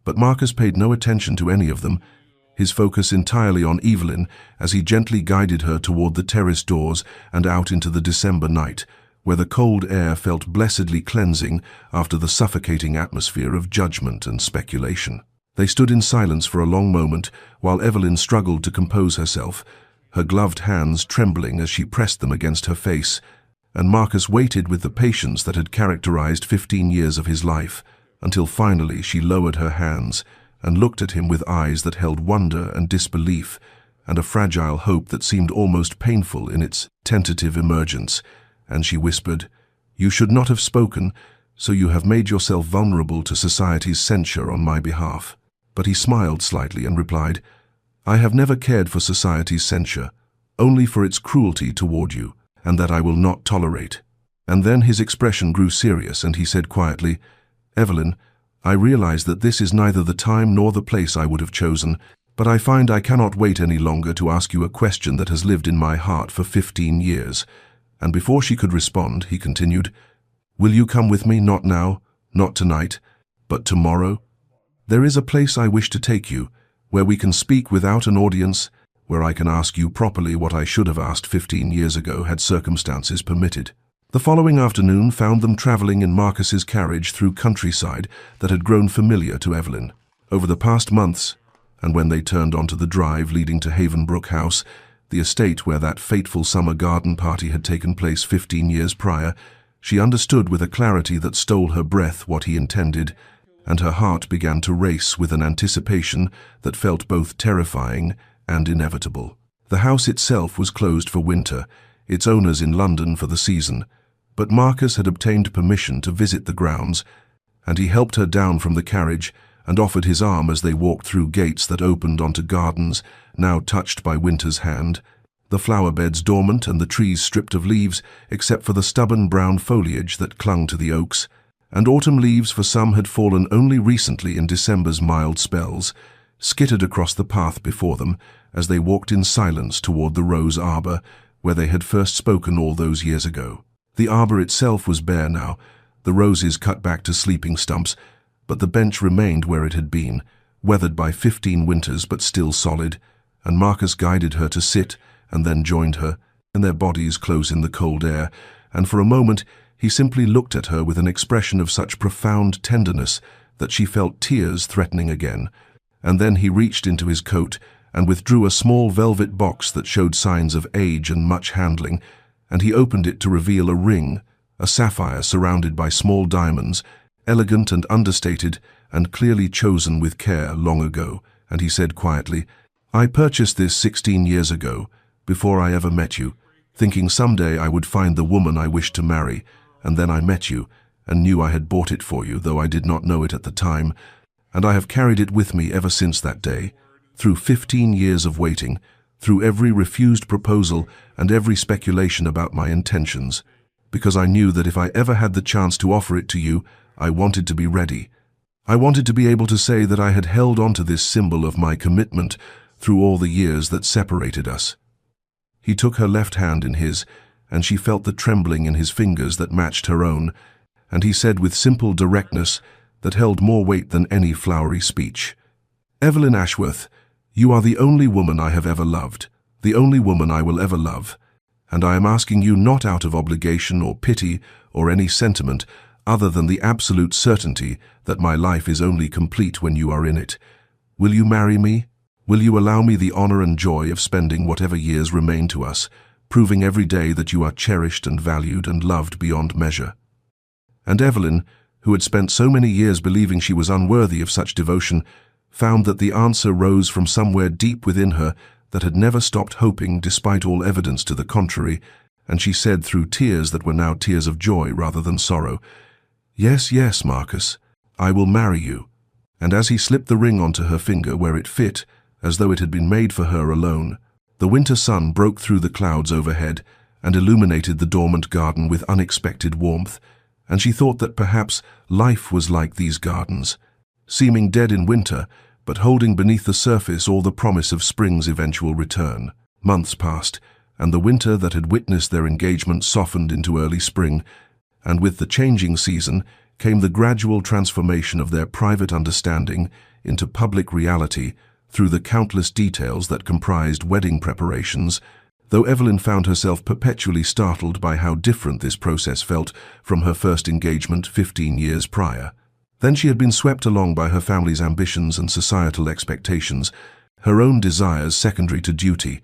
But Marcus paid no attention to any of them, his focus entirely on Evelyn as he gently guided her toward the terrace doors and out into the December night, where the cold air felt blessedly cleansing after the suffocating atmosphere of judgment and speculation. They stood in silence for a long moment while Evelyn struggled to compose herself, her gloved hands trembling as she pressed them against her face, and Marcus waited with the patience that had characterized 15 years of his life, until finally she lowered her hands and looked at him with eyes that held wonder and disbelief, and a fragile hope that seemed almost painful in its tentative emergence. And she whispered, "You should not have spoken, so you have made yourself vulnerable to society's censure on my behalf." But he smiled slightly and replied, "I have never cared for society's censure, only for its cruelty toward you, and that I will not tolerate." And then his expression grew serious, and he said quietly, "Evelyn, I realize that this is neither the time nor the place I would have chosen, but I find I cannot wait any longer to ask you a question that has lived in my heart for 15 years. And before she could respond, he continued, "Will you come with me, not now, not tonight, but tomorrow? There is a place I wish to take you, where we can speak without an audience, where I can ask you properly what I should have asked 15 years ago had circumstances permitted." The following afternoon found them traveling in Marcus's carriage through countryside that had grown familiar to Evelyn. Over the past months, and when they turned onto the drive leading to Havenbrook House, the estate where that fateful summer garden party had taken place 15 years prior, she understood with a clarity that stole her breath what he intended, and her heart began to race with an anticipation that felt both terrifying and inevitable. The house itself was closed for winter, its owners in London for the season, but Marcus had obtained permission to visit the grounds, and he helped her down from the carriage and offered his arm as they walked through gates that opened onto gardens, now touched by winter's hand, the flower beds dormant and the trees stripped of leaves except for the stubborn brown foliage that clung to the oaks, and autumn leaves for some had fallen only recently in December's mild spells, skittered across the path before them as they walked in silence toward the rose arbor, where they had first spoken all those years ago. The arbor itself was bare now, the roses cut back to sleeping stumps, but the bench remained where it had been, weathered by 15 winters but still solid, and Marcus guided her to sit and then joined her, and their bodies close in the cold air, and for a moment he simply looked at her with an expression of such profound tenderness that she felt tears threatening again, and then he reached into his coat and withdrew a small velvet box that showed signs of age and much handling, and he opened it to reveal a ring, a sapphire surrounded by small diamonds, elegant and understated and clearly chosen with care long ago, and he said quietly, "I purchased this 16 years ago, before I ever met you, thinking someday I would find the woman I wished to marry, and then I met you, and knew I had bought it for you, though I did not know it at the time, and I have carried it with me ever since that day, through 15 years of waiting, through every refused proposal and every speculation about my intentions, because I knew that if I ever had the chance to offer it to you, I wanted to be ready. I wanted to be able to say that I had held on to this symbol of my commitment through all the years that separated us." He took her left hand in his, and she felt the trembling in his fingers that matched her own, and he said with simple directness that held more weight than any flowery speech, "Evelyn Ashworth, you are the only woman I have ever loved, the only woman I will ever love, and I am asking you not out of obligation or pity or any sentiment other than the absolute certainty that my life is only complete when you are in it. Will you marry me? Will you allow me the honor and joy of spending whatever years remain to us, proving every day that you are cherished and valued and loved beyond measure?" And Evelyn, who had spent so many years believing she was unworthy of such devotion, found that the answer rose from somewhere deep within her that had never stopped hoping despite all evidence to the contrary, and she said through tears that were now tears of joy rather than sorrow, "Yes, yes, Marcus, I will marry you." And as he slipped the ring onto her finger where it fit, as though it had been made for her alone, the winter sun broke through the clouds overhead, and illuminated the dormant garden with unexpected warmth, and she thought that perhaps life was like these gardens, seeming dead in winter, but holding beneath the surface all the promise of spring's eventual return. Months passed, and the winter that had witnessed their engagement softened into early spring, and with the changing season came the gradual transformation of their private understanding into public reality through the countless details that comprised wedding preparations, though Evelyn found herself perpetually startled by how different this process felt from her first engagement 15 years prior. Then she had been swept along by her family's ambitions and societal expectations, her own desires secondary to duty,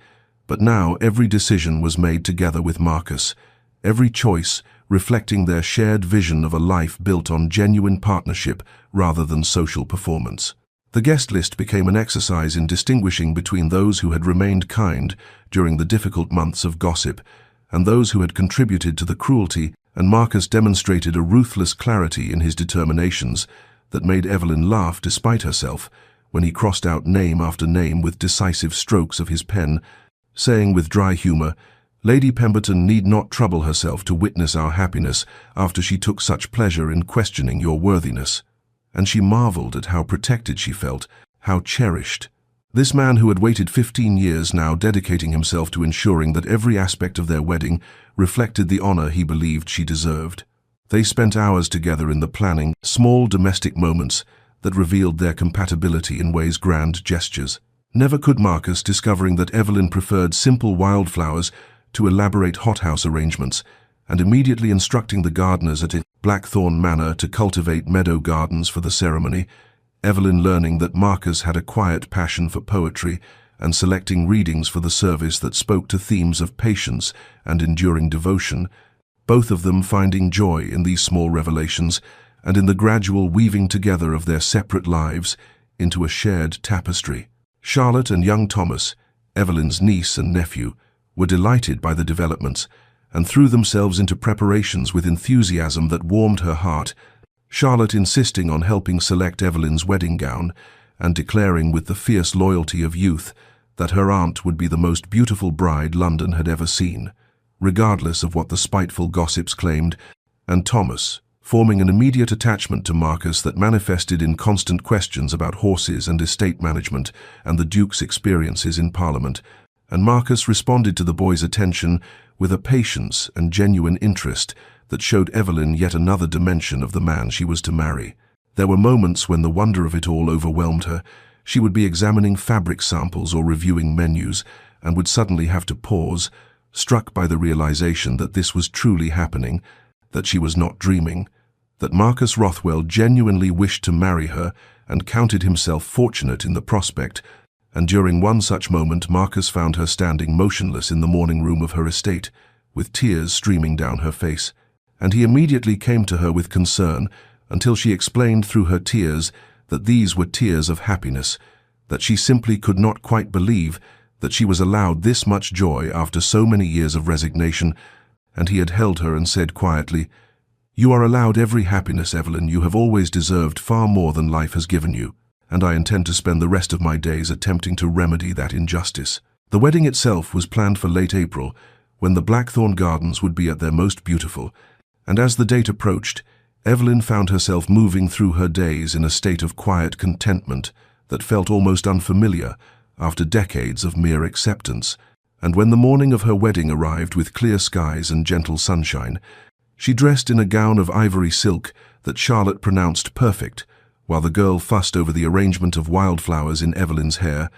but now every decision was made together with Marcus, every choice reflecting their shared vision of a life built on genuine partnership rather than social performance. The guest list became an exercise in distinguishing between those who had remained kind during the difficult months of gossip and those who had contributed to the cruelty, and Marcus demonstrated a ruthless clarity in his determinations that made Evelyn laugh despite herself when he crossed out name after name with decisive strokes of his pen, saying with dry humor, "Lady Pemberton need not trouble herself to witness our happiness after she took such pleasure in questioning your worthiness." And she marveled at how protected she felt, how cherished. This man who had waited 15 years now dedicating himself to ensuring that every aspect of their wedding reflected the honor he believed she deserved. They spent hours together in the planning, small domestic moments that revealed their compatibility in ways grand gestures. Never could Marcus, discovering that Evelyn preferred simple wildflowers to elaborate hothouse arrangements, and immediately instructing the gardeners at Blackthorn Manor to cultivate meadow gardens for the ceremony, Evelyn learning that Marcus had a quiet passion for poetry and selecting readings for the service that spoke to themes of patience and enduring devotion, both of them finding joy in these small revelations and in the gradual weaving together of their separate lives into a shared tapestry. Charlotte and young Thomas, Evelyn's niece and nephew, were delighted by the developments and threw themselves into preparations with enthusiasm that warmed her heart, Charlotte insisting on helping select Evelyn's wedding gown and declaring with the fierce loyalty of youth that her aunt would be the most beautiful bride London had ever seen, regardless of what the spiteful gossips claimed, and Thomas, forming an immediate attachment to Marcus that manifested in constant questions about horses and estate management and the Duke's experiences in Parliament, and Marcus responded to the boy's attention with a patience and genuine interest that showed Evelyn yet another dimension of the man she was to marry. There were moments when the wonder of it all overwhelmed her. She would be examining fabric samples or reviewing menus and would suddenly have to pause, struck by the realization that this was truly happening, that she was not dreaming, that Marcus Rothwell genuinely wished to marry her and counted himself fortunate in the prospect. And during one such moment Marcus found her standing motionless in the morning room of her estate, with tears streaming down her face, and he immediately came to her with concern until she explained through her tears that these were tears of happiness, that she simply could not quite believe that she was allowed this much joy after so many years of resignation, and he had held her and said quietly, "You are allowed every happiness, Evelyn. You have always deserved far more than life has given you, and I intend to spend the rest of my days attempting to remedy that injustice." The wedding itself was planned for late April, when the Blackthorn Gardens would be at their most beautiful, and as the date approached, Evelyn found herself moving through her days in a state of quiet contentment that felt almost unfamiliar after decades of mere acceptance. And when the morning of her wedding arrived with clear skies and gentle sunshine, she dressed in a gown of ivory silk that Charlotte pronounced perfect, while the girl fussed over the arrangement of wildflowers in Evelyn's hair,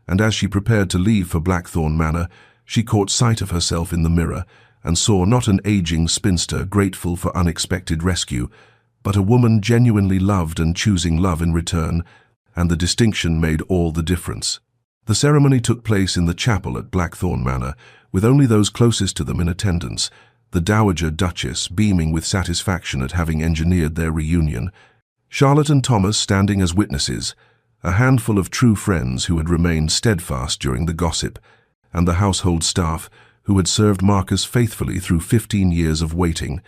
and as she prepared to leave for Blackthorn Manor, she caught sight of herself in the mirror and saw not an aging spinster grateful for unexpected rescue, but a woman genuinely loved and choosing love in return, and the distinction made all the difference. The ceremony took place in the chapel at Blackthorn Manor, with only those closest to them in attendance, the Dowager Duchess beaming with satisfaction at having engineered their reunion, Charlotte and Thomas standing as witnesses, a handful of true friends who had remained steadfast during the gossip, and the household staff who had served Marcus faithfully through 15 years of waiting,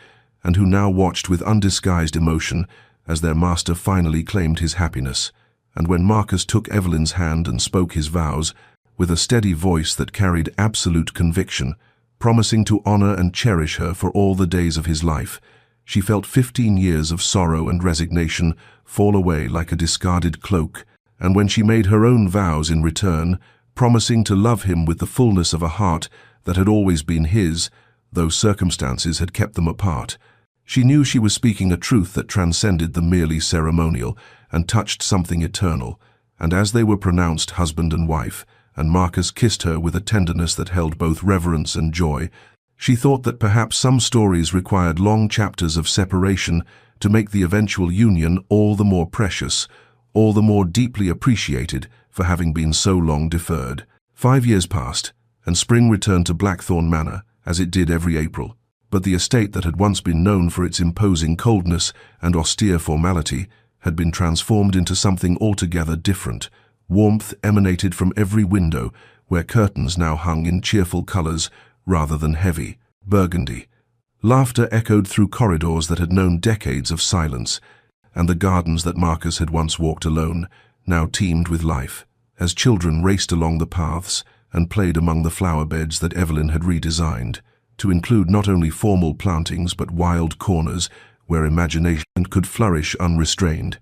and who now watched with undisguised emotion as their master finally claimed his happiness. And when Marcus took Evelyn's hand and spoke his vows, with a steady voice that carried absolute conviction, promising to honor and cherish her for all the days of his life. She felt 15 years of sorrow and resignation fall away like a discarded cloak, and when she made her own vows in return, promising to love him with the fullness of a heart that had always been his, though circumstances had kept them apart, she knew she was speaking a truth that transcended the merely ceremonial and touched something eternal. And as they were pronounced husband and wife, and Marcus kissed her with a tenderness that held both reverence and joy, she thought that perhaps some stories required long chapters of separation to make the eventual union all the more precious, all the more deeply appreciated for having been so long deferred. 5 years passed, and spring returned to Blackthorn Manor, as it did every April. But the estate that had once been known for its imposing coldness and austere formality had been transformed into something altogether different. Warmth emanated from every window, where curtains now hung in cheerful colors rather than heavy burgundy. Laughter echoed through corridors that had known decades of silence, and the gardens that Marcus had once walked alone now teemed with life, as children raced along the paths and played among the flower beds that Evelyn had redesigned, to include not only formal plantings but wild corners where imagination could flourish unrestrained.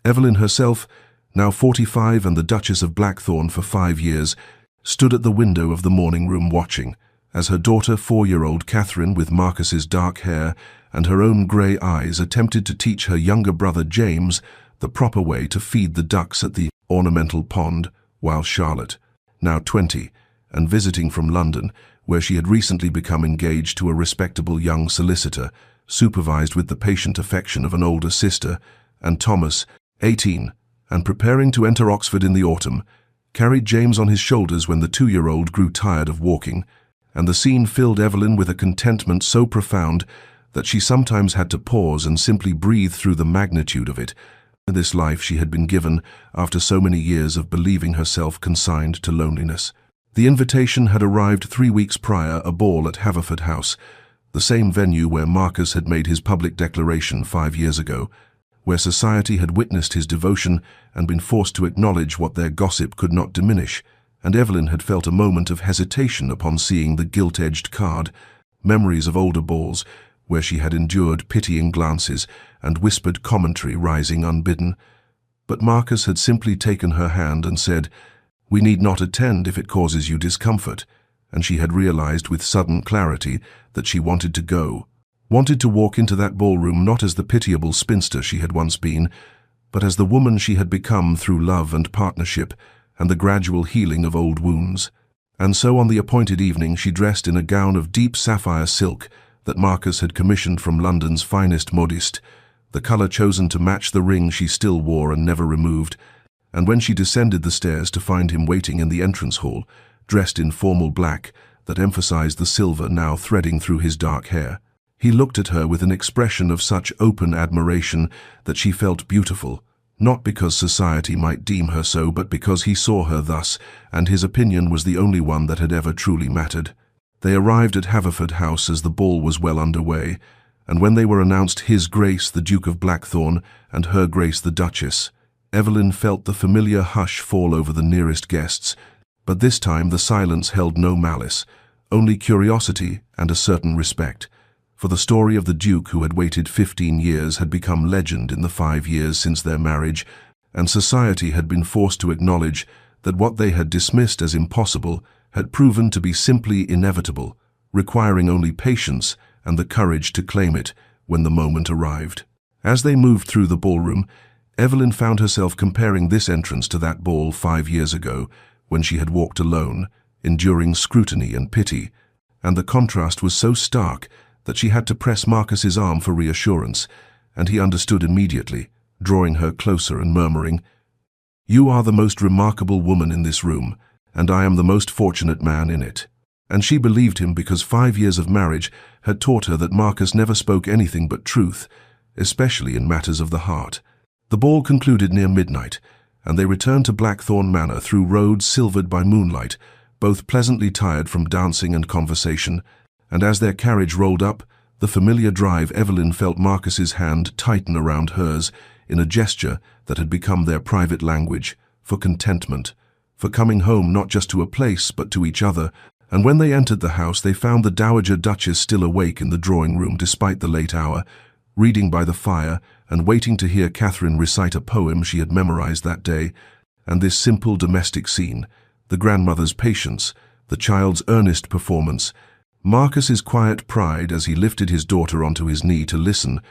Evelyn herself, now 45 and the Duchess of Blackthorn for 5 years, stood at the window of the morning room watching, as her daughter 4-year-old Catherine, with Marcus's dark hair and her own grey eyes, attempted to teach her younger brother James the proper way to feed the ducks at the ornamental pond, while Charlotte, now 20, and visiting from London, where she had recently become engaged to a respectable young solicitor, supervised with the patient affection of an older sister, and Thomas, 18, and preparing to enter Oxford in the autumn, carried James on his shoulders when the 2-year-old grew tired of walking, and the scene filled Evelyn with a contentment so profound that she sometimes had to pause and simply breathe through the magnitude of it, this life she had been given after so many years of believing herself consigned to loneliness. The invitation had arrived 3 weeks prior, a ball at Haverford House, the same venue where Marcus had made his public declaration 5 years ago, where society had witnessed his devotion and been forced to acknowledge what their gossip could not diminish, and Evelyn had felt a moment of hesitation upon seeing the gilt-edged card, memories of older balls, where she had endured pitying glances and whispered commentary rising unbidden. But Marcus had simply taken her hand and said, "We need not attend if it causes you discomfort," and she had realized with sudden clarity that she wanted to go, wanted to walk into that ballroom not as the pitiable spinster she had once been, but as the woman she had become through love and partnership and the gradual healing of old wounds. And so on the appointed evening she dressed in a gown of deep sapphire silk that Marcus had commissioned from London's finest modiste, the color chosen to match the ring she still wore and never removed, and when she descended the stairs to find him waiting in the entrance hall, dressed in formal black that emphasized the silver now threading through his dark hair, he looked at her with an expression of such open admiration that she felt beautiful, not because society might deem her so, but because he saw her thus, and his opinion was the only one that had ever truly mattered. They arrived at Haverford House as the ball was well underway, and when they were announced His Grace the Duke of Blackthorn and Her Grace the Duchess, Evelyn felt the familiar hush fall over the nearest guests, but this time the silence held no malice, only curiosity and a certain respect, for the story of the Duke who had waited 15 years had become legend in the 5 years since their marriage, and society had been forced to acknowledge that what they had dismissed as impossible had proven to be simply inevitable, requiring only patience and the courage to claim it when the moment arrived. As they moved through the ballroom, Evelyn found herself comparing this entrance to that ball 5 years ago, when she had walked alone, enduring scrutiny and pity, and the contrast was so stark that she had to press Marcus's arm for reassurance, and he understood immediately, drawing her closer and murmuring, "You are the most remarkable woman in this room, and I am the most fortunate man in it." And she believed him because 5 years of marriage had taught her that Marcus never spoke anything but truth, especially in matters of the heart. The ball concluded near midnight, and they returned to Blackthorn Manor through roads silvered by moonlight, both pleasantly tired from dancing and conversation, and as their carriage rolled up the familiar drive, Evelyn felt Marcus's hand tighten around hers in a gesture that had become their private language for contentment, for coming home not just to a place but to each other, And when they entered the house, they found the Dowager Duchess still awake in the drawing room despite the late hour, reading by the fire and waiting to hear Catherine recite a poem she had memorized that day. And this simple domestic scene, the grandmother's patience, the child's earnest performance, Marcus's quiet pride as he lifted his daughter onto his knee to listen,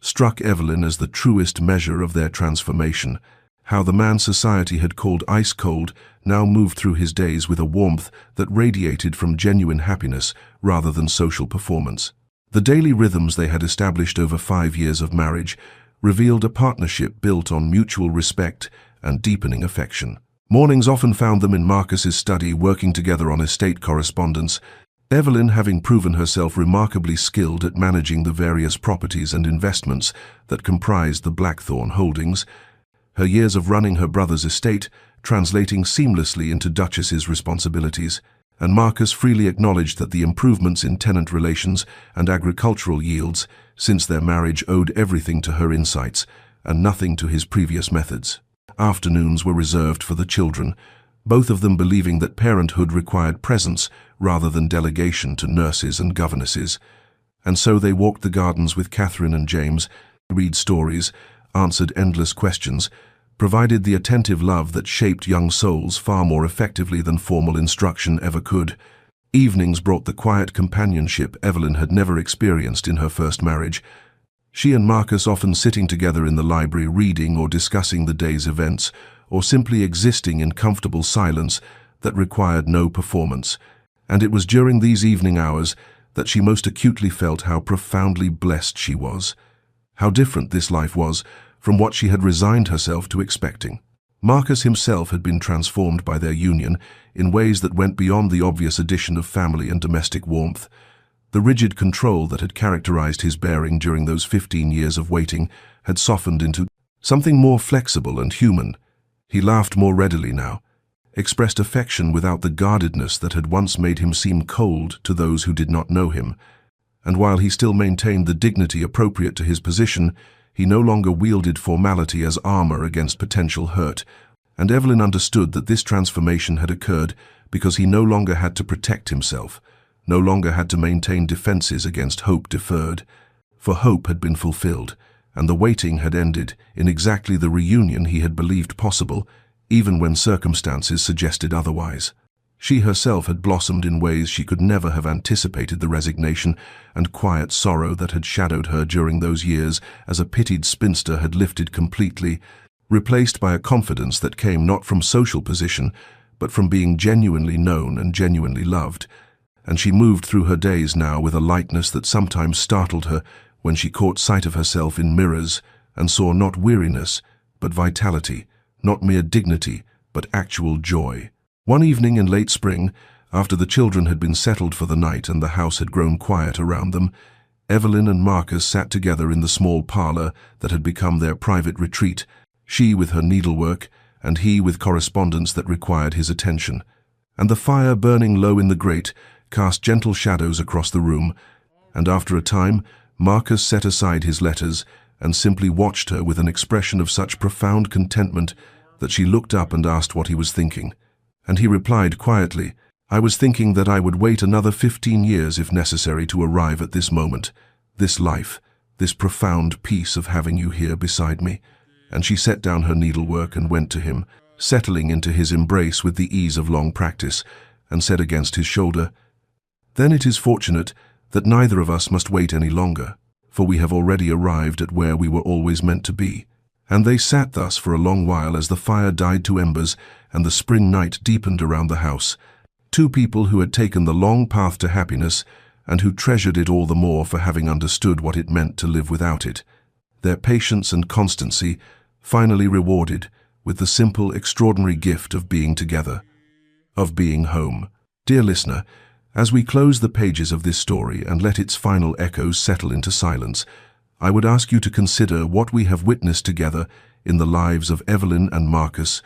struck Evelyn as the truest measure of their transformation. How the man society had called ice cold now moved through his days with a warmth that radiated from genuine happiness rather than social performance. The daily rhythms they had established over 5 years of marriage revealed a partnership built on mutual respect and deepening affection. Mornings often found them in Marcus's study working together on estate correspondence, Evelyn having proven herself remarkably skilled at managing the various properties and investments that comprised the Blackthorn holdings, her years of running her brother's estate translating seamlessly into Duchess's responsibilities, and Marcus freely acknowledged that the improvements in tenant relations and agricultural yields since their marriage owed everything to her insights and nothing to his previous methods. Afternoons were reserved for the children, both of them believing that parenthood required presence rather than delegation to nurses and governesses. And so they walked the gardens with Catherine and James, read stories, answered endless questions, provided the attentive love that shaped young souls far more effectively than formal instruction ever could. Evenings brought the quiet companionship Evelyn had never experienced in her first marriage. She and Marcus often sitting together in the library reading or discussing the day's events, or simply existing in comfortable silence that required no performance. And it was during these evening hours that she most acutely felt how profoundly blessed she was. How different this life was from what she had resigned herself to expecting. Marcus himself had been transformed by their union in ways that went beyond the obvious addition of family and domestic warmth. The rigid control that had characterized his bearing during those 15 years of waiting had softened into something more flexible and human. He laughed more readily now, expressed affection without the guardedness that had once made him seem cold to those who did not know him. And while he still maintained the dignity appropriate to his position, he no longer wielded formality as armor against potential hurt, and Evelyn understood that this transformation had occurred because he no longer had to protect himself, no longer had to maintain defenses against hope deferred, for hope had been fulfilled, and the waiting had ended in exactly the reunion he had believed possible, even when circumstances suggested otherwise. She herself had blossomed in ways she could never have anticipated. The resignation and quiet sorrow that had shadowed her during those years as a pitied spinster had lifted completely, replaced by a confidence that came not from social position, but from being genuinely known and genuinely loved. And she moved through her days now with a lightness that sometimes startled her when she caught sight of herself in mirrors and saw not weariness, but vitality, not mere dignity, but actual joy. One evening in late spring, after the children had been settled for the night and the house had grown quiet around them, Evelyn and Marcus sat together in the small parlor that had become their private retreat, she with her needlework and he with correspondence that required his attention. And the fire burning low in the grate cast gentle shadows across the room, and after a time Marcus set aside his letters and simply watched her with an expression of such profound contentment that she looked up and asked what he was thinking. And he replied quietly, "I was thinking that I would wait another 15 years if necessary to arrive at this moment, this life, this profound peace of having you here beside me." And she set down her needlework and went to him, settling into his embrace with the ease of long practice, and said against his shoulder, "Then it is fortunate that neither of us must wait any longer, for we have already arrived at where we were always meant to be." And they sat thus for a long while as the fire died to embers and the spring night deepened around the house, two people who had taken the long path to happiness and who treasured it all the more for having understood what it meant to live without it, their patience and constancy finally rewarded with the simple, extraordinary gift of being together, of being home. Dear listener, as we close the pages of this story and let its final echoes settle into silence, I would ask you to consider what we have witnessed together in the lives of Evelyn and Marcus,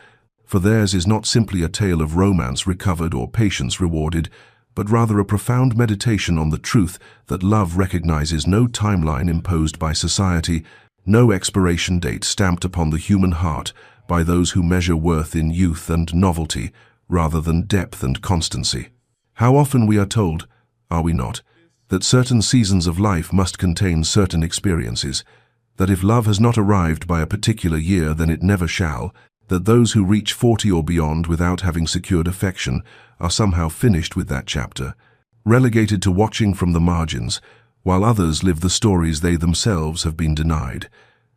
for theirs is not simply a tale of romance recovered or patience rewarded, but rather a profound meditation on the truth that love recognizes no timeline imposed by society, no expiration date stamped upon the human heart by those who measure worth in youth and novelty rather than depth and constancy. How often we are told, are we not, that certain seasons of life must contain certain experiences, that if love has not arrived by a particular year, then it never shall, that those who reach 40 or beyond without having secured affection are somehow finished with that chapter, relegated to watching from the margins, while others live the stories they themselves have been denied.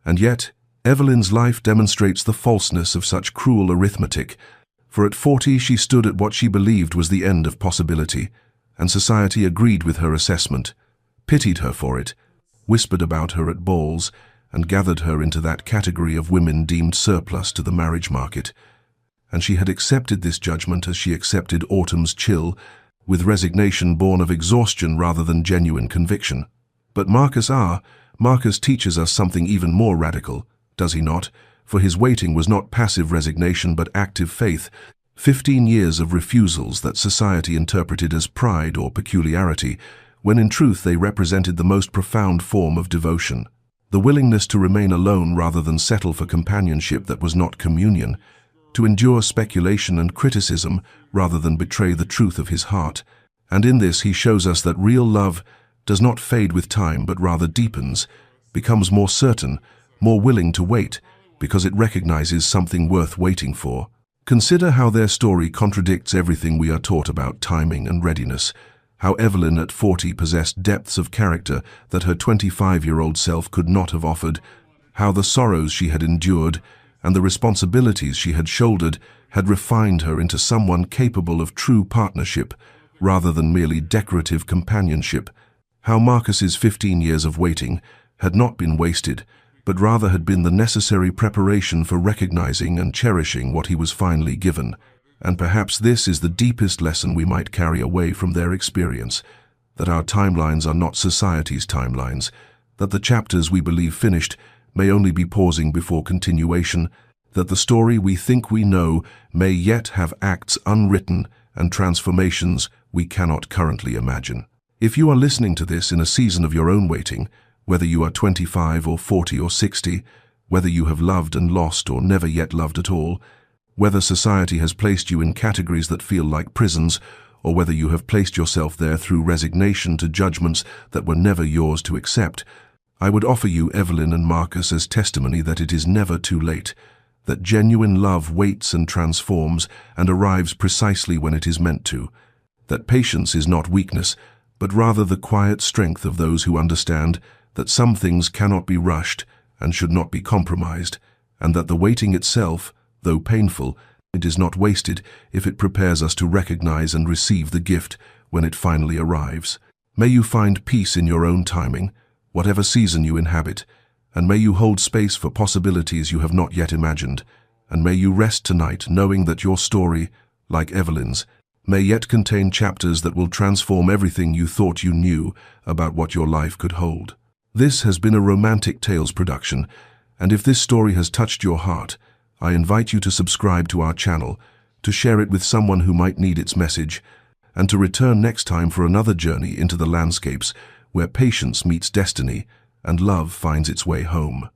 And yet, Evelyn's life demonstrates the falseness of such cruel arithmetic, for at 40 she stood at what she believed was the end of possibility, and society agreed with her assessment, pitied her for it, whispered about her at balls, and gathered her into that category of women deemed surplus to the marriage market. And she had accepted this judgment as she accepted autumn's chill, with resignation born of exhaustion rather than genuine conviction. But Marcus teaches us something even more radical, does he not? For his waiting was not passive resignation but active faith, 15 years of refusals that society interpreted as pride or peculiarity, when in truth they represented the most profound form of devotion. The willingness to remain alone rather than settle for companionship that was not communion, to endure speculation and criticism rather than betray the truth of his heart. And in this he shows us that real love does not fade with time but rather deepens, becomes more certain, more willing to wait, because it recognizes something worth waiting for. Consider how their story contradicts everything we are taught about timing and readiness, how Evelyn at 40 possessed depths of character that her 25-year-old self could not have offered, how the sorrows she had endured and the responsibilities she had shouldered had refined her into someone capable of true partnership rather than merely decorative companionship, how Marcus's 15 years of waiting had not been wasted, but rather had been the necessary preparation for recognizing and cherishing what he was finally given. And perhaps this is the deepest lesson we might carry away from their experience, that our timelines are not society's timelines, that the chapters we believe finished may only be pausing before continuation, that the story we think we know may yet have acts unwritten and transformations we cannot currently imagine. If you are listening to this in a season of your own waiting, whether you are 25 or 40 or 60, whether you have loved and lost or never yet loved at all, whether society has placed you in categories that feel like prisons, or whether you have placed yourself there through resignation to judgments that were never yours to accept, I would offer you Evelyn and Marcus as testimony that it is never too late, that genuine love waits and transforms and arrives precisely when it is meant to, that patience is not weakness, but rather the quiet strength of those who understand that some things cannot be rushed and should not be compromised, and that the waiting itself, though painful, it is not wasted if it prepares us to recognize and receive the gift when it finally arrives. May you find peace in your own timing, whatever season you inhabit, and may you hold space for possibilities you have not yet imagined, and may you rest tonight knowing that your story, like Evelyn's, may yet contain chapters that will transform everything you thought you knew about what your life could hold. This has been a Romantic Tales production, and if this story has touched your heart, I invite you to subscribe to our channel, to share it with someone who might need its message, and to return next time for another journey into the landscapes where patience meets destiny and love finds its way home.